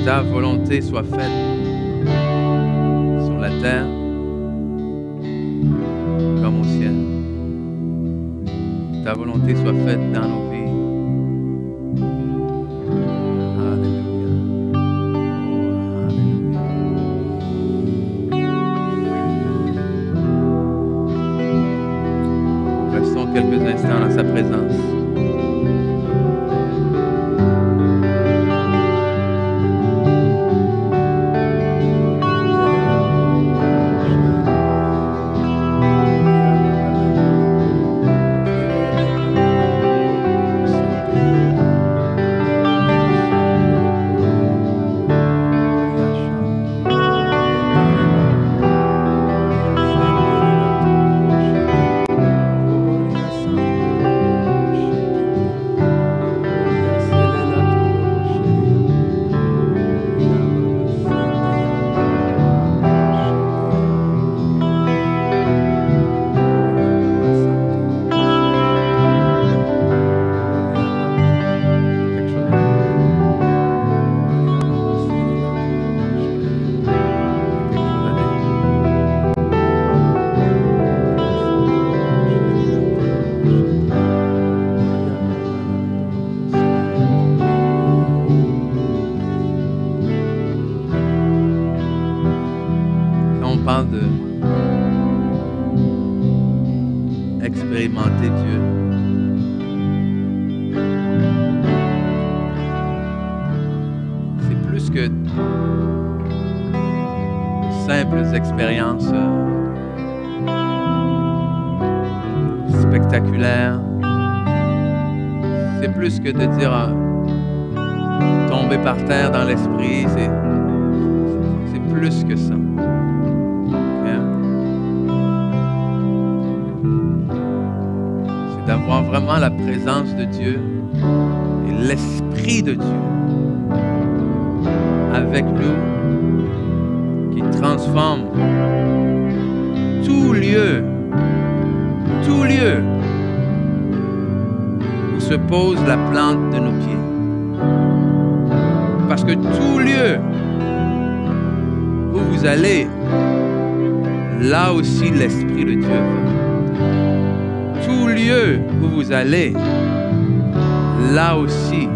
Ta volonté soit faite sur la terre comme au ciel. Ta volonté soit faite dans nos vies. Alléluia. instant dans sa présence. Parle de expérimenter Dieu. C'est plus que de simples expériences spectaculaires. C'est plus que de dire tomber par terre dans l'esprit. C'est plus que ça. D'avoir vraiment la présence de Dieu et l'Esprit de Dieu avec nous, qui transforme tout lieu où se pose la plante de nos pieds. Parce que tout lieu où vous allez, là aussi l'Esprit de Dieu va. Tout lieu où vous allez, là aussi,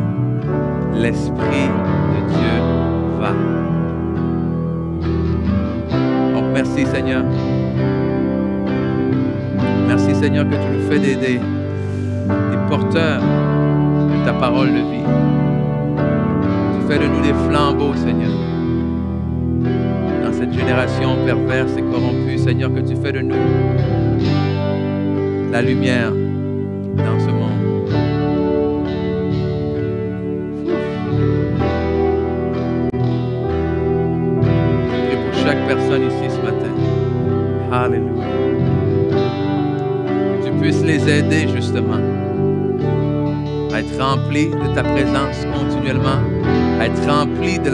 l'Esprit de Dieu va. Donc, merci Seigneur. Merci Seigneur que tu nous fais des porteurs de ta parole de vie. Tu fais de nous des flambeaux, Seigneur. Dans cette génération perverse et corrompue, Seigneur, que tu fais de nous la lumière dans ce monde. Je prie pour chaque personne ici ce matin. Alléluia. Que tu puisses les aider justement à être remplis de ta présence continuellement, à être remplis de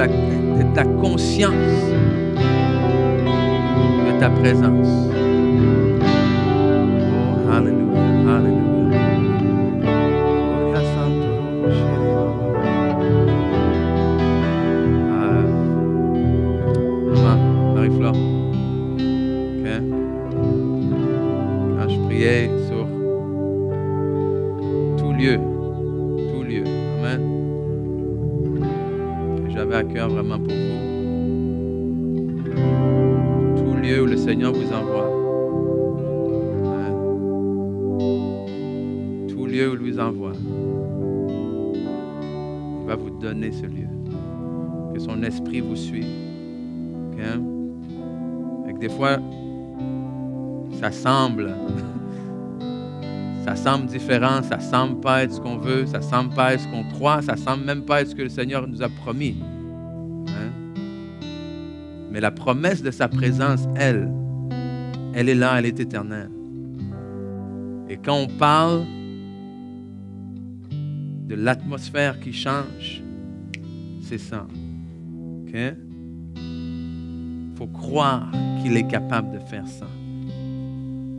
ta conscience de ta présence. Alléluia, alléluia. Maman, Marie-Flore. OK. Quand je priais sur tout lieu. Amen. Que j'avais à cœur vraiment pour vous. Tout lieu où le Seigneur vous envoie. Où il vous envoie, il va vous donner ce lieu. Que son esprit vous suive. Okay? Et que des fois, ça semble différent, ça semble pas être ce qu'on veut, ça semble pas être ce qu'on croit, ça semble même pas être ce que le Seigneur nous a promis. Hein? Mais la promesse de sa présence, elle est là, elle est éternelle. Et quand on parle de l'atmosphère qui change, c'est ça. OK? Faut croire qu'il est capable de faire ça.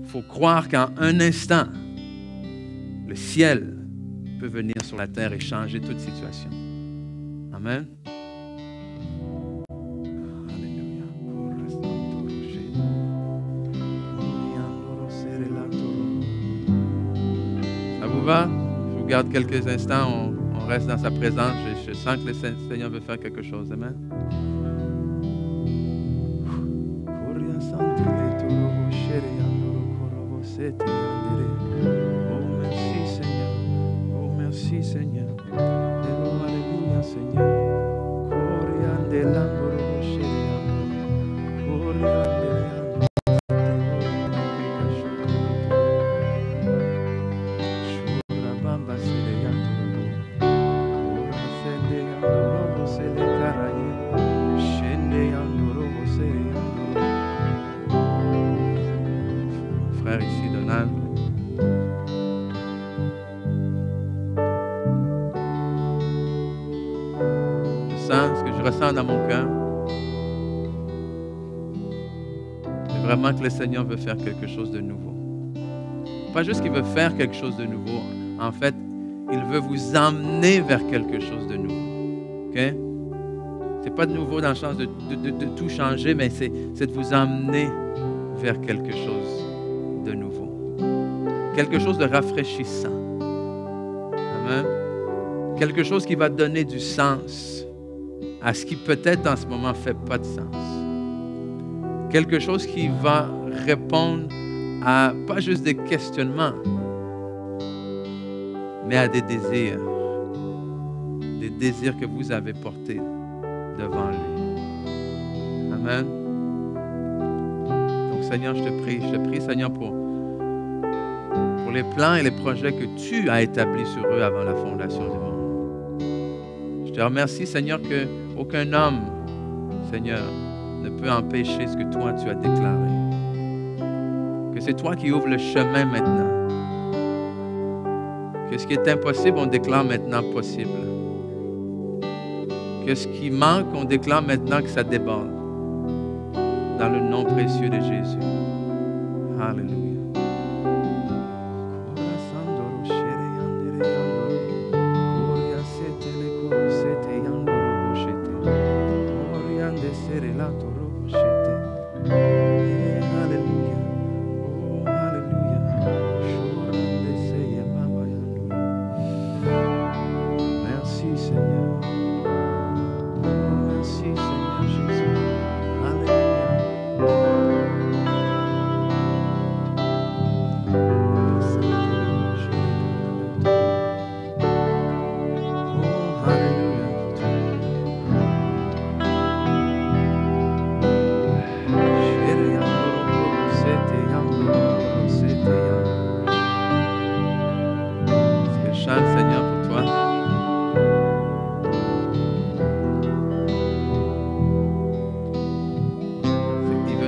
Faut croire qu'en un instant, le ciel peut venir sur la terre et changer toute situation. Amen. Alléluia. Ça vous va? Je vous garde quelques instants, on reste dans sa présence. Je sens que le Seigneur veut faire quelque chose. Amen. Oh, merci Merci Seigneur. Alléluia Seigneur. Frère ici, Donald. Ce que je ressens dans mon cœur, c'est vraiment que le Seigneur veut faire quelque chose de nouveau. Pas juste qu'il veut faire quelque chose de nouveau. En fait, il veut vous emmener vers quelque chose de nouveau. OK? C'est pas de nouveau dans le sens de tout changer, mais c'est de vous emmener vers quelque chose de nouveau. Quelque chose de rafraîchissant. Amen. Quelque chose qui va donner du sens à ce qui peut-être en ce moment ne fait pas de sens. Quelque chose qui va répondre à pas juste des questionnements, mais à des désirs que vous avez portés devant lui. Amen. Donc Seigneur, je te prie Seigneur pour les plans et les projets que tu as établis sur eux avant la fondation du monde. Je te remercie Seigneur qu'aucun homme, Seigneur, ne peut empêcher ce que toi tu as déclaré. Que c'est toi qui ouvres le chemin maintenant. Que ce qui est impossible, on déclare maintenant possible. Que ce qui manque, on déclare maintenant que ça déborde. Dans le nom précieux de Jésus. Alléluia.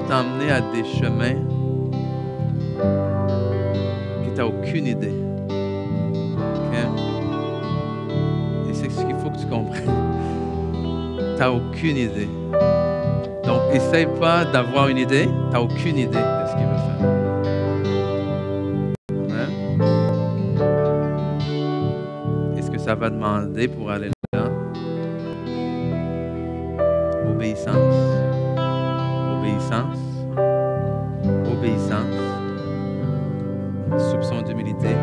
T'emmener à des chemins que tu n'as aucune idée. Okay? Et c'est ce qu'il faut que tu comprennes. Tu n'as aucune idée. Donc, essaye pas d'avoir une idée. Tu n'as aucune idée de ce qu'il veut faire. Hein? Et ce que ça va demander pour aller là? Obéissance. Obéissance, soupçon d'humilité,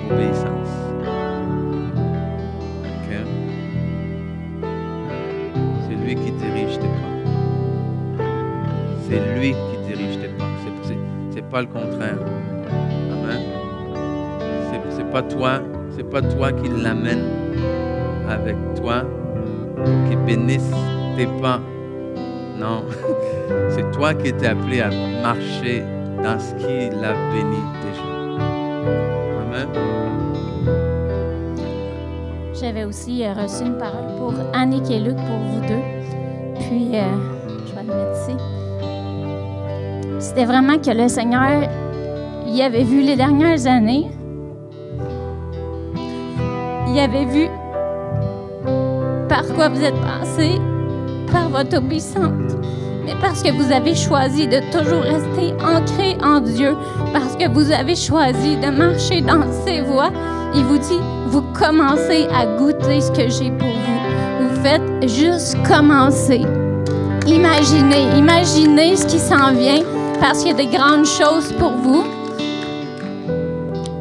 obéissance. Okay. C'est lui qui dirige tes pas. C'est lui qui dirige tes pas. C'est pas le contraire. Amen. C'est pas toi qui l'amène avec toi, qui bénisse tes pas. Non, c'est toi qui étais appelé à marcher dans ce qu'il a béni déjà. Amen. J'avais aussi reçu une parole pour Annick et Luc, pour vous deux. Puis, je vais le mettre ici. C'était vraiment que le Seigneur, il avait vu les dernières années. Il avait vu par quoi vous êtes passés, par votre obéissance, mais parce que vous avez choisi de toujours rester ancré en Dieu, parce que vous avez choisi de marcher dans ses voies. Il vous dit, vous commencez à goûter ce que j'ai pour vous. Vous faites juste commencer. Imaginez ce qui s'en vient, parce qu'il y a de grandes choses pour vous.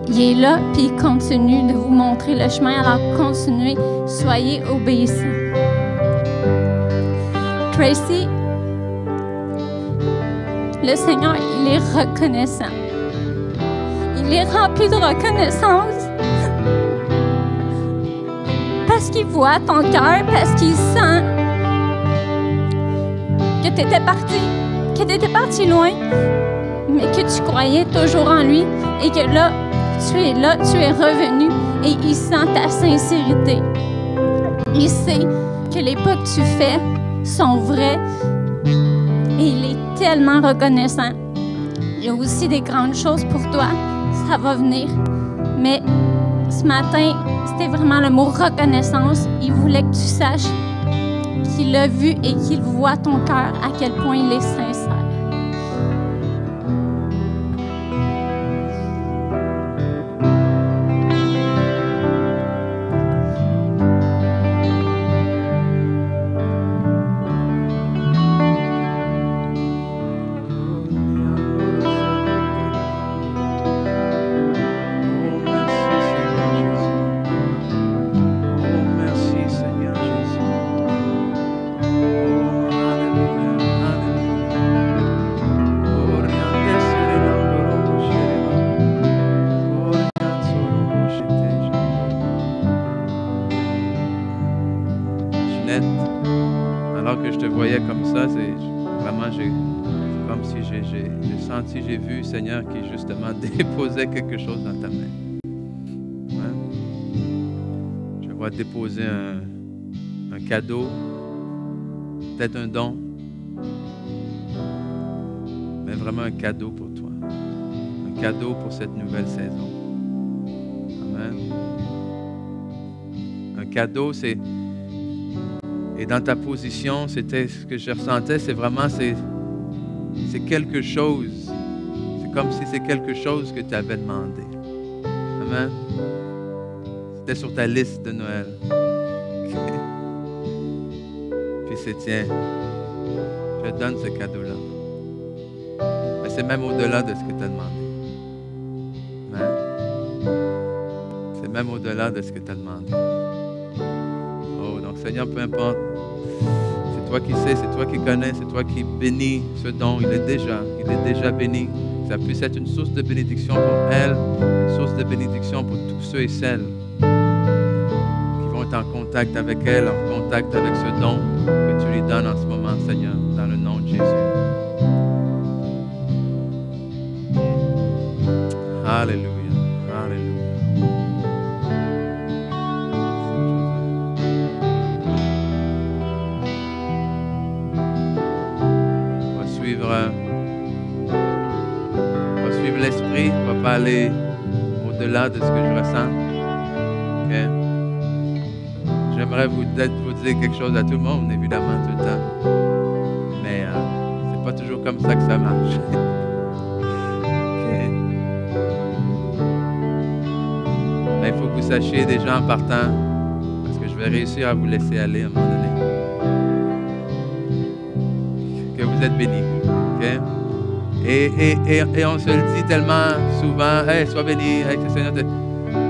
Il est là, puis il continue de vous montrer le chemin. Alors continuez, soyez obéissants. Tracy, le Seigneur, il est reconnaissant. Il est rempli de reconnaissance parce qu'il voit ton cœur, parce qu'il sent que tu étais parti loin, mais que tu croyais toujours en lui et que là, tu es revenu et il sent ta sincérité. Il sait que les pas que tu fais sont vrais et il est tellement reconnaissant. Il y a aussi des grandes choses pour toi, ça va venir. Mais ce matin, c'était vraiment le mot reconnaissance. Il voulait que tu saches qu'il a vu et qu'il voit ton cœur, à quel point il est sincère. Alors que je te voyais comme ça, c'est vraiment, comme si j'ai senti, j'ai vu, Seigneur, qui justement déposait quelque chose dans ta main. Ouais. Je vois déposer un cadeau, peut-être un don, mais vraiment un cadeau pour toi. Un cadeau pour cette nouvelle saison. Amen. Un cadeau, c'est... Et dans ta position, c'était ce que je ressentais, c'est vraiment, c'est quelque chose. C'est comme si c'est quelque chose que tu avais demandé. Amen. C'était sur ta liste de Noël. Puis c'est tiens, je te donne ce cadeau-là. Mais c'est même au-delà de ce que tu as demandé. Amen. C'est même au-delà de ce que tu as demandé. Seigneur, peu importe, c'est toi qui sais, c'est toi qui connais, c'est toi qui bénis ce don. Il est déjà béni. Ça puisse être une source de bénédiction pour elle, une source de bénédiction pour tous ceux et celles qui vont être en contact avec elle, en contact avec ce don que tu lui donnes en ce moment, Seigneur, dans le nom de Jésus. Alléluia. Alléluia. On va suivre l'esprit, on ne va pas aller au-delà de ce que je ressens. Okay? J'aimerais vous dire quelque chose à tout le monde, évidemment, tout le temps. Mais c'est pas toujours comme ça que ça marche. Okay? Mais il faut que vous sachiez déjà en partant, parce que je vais réussir à vous laisser aller à un moment donné, que vous êtes bénis. Okay? Et on se le dit tellement souvent, hey, sois béni, hey, Seigneur.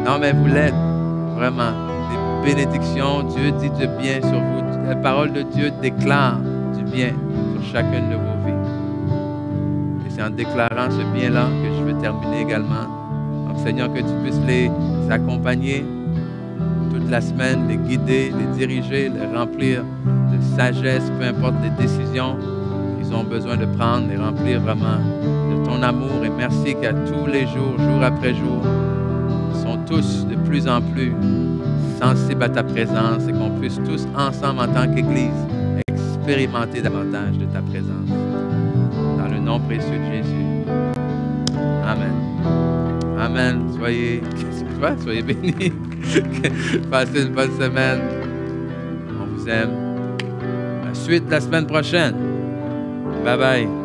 Non, mais vous l'êtes, vraiment. Des bénédictions, Dieu dit du bien sur vous. La parole de Dieu déclare du bien sur chacune de vos vies. Et c'est en déclarant ce bien-là que je veux terminer également. Donc, Seigneur, que tu puisses les accompagner toute la semaine, les guider, les diriger, les remplir de sagesse, peu importe les décisions qu'ils ont besoin de prendre, les remplir vraiment de ton amour. Et merci qu'à tous les jours, jour après jour, ils sont tous de plus en plus sensibles à ta présence et qu'on puisse tous ensemble en tant qu'Église expérimenter davantage de ta présence. Dans le nom précieux de Jésus. Amen. Amen. Soyez bénis. Passez une bonne semaine. On vous aime. La suite la semaine prochaine. Bye bye.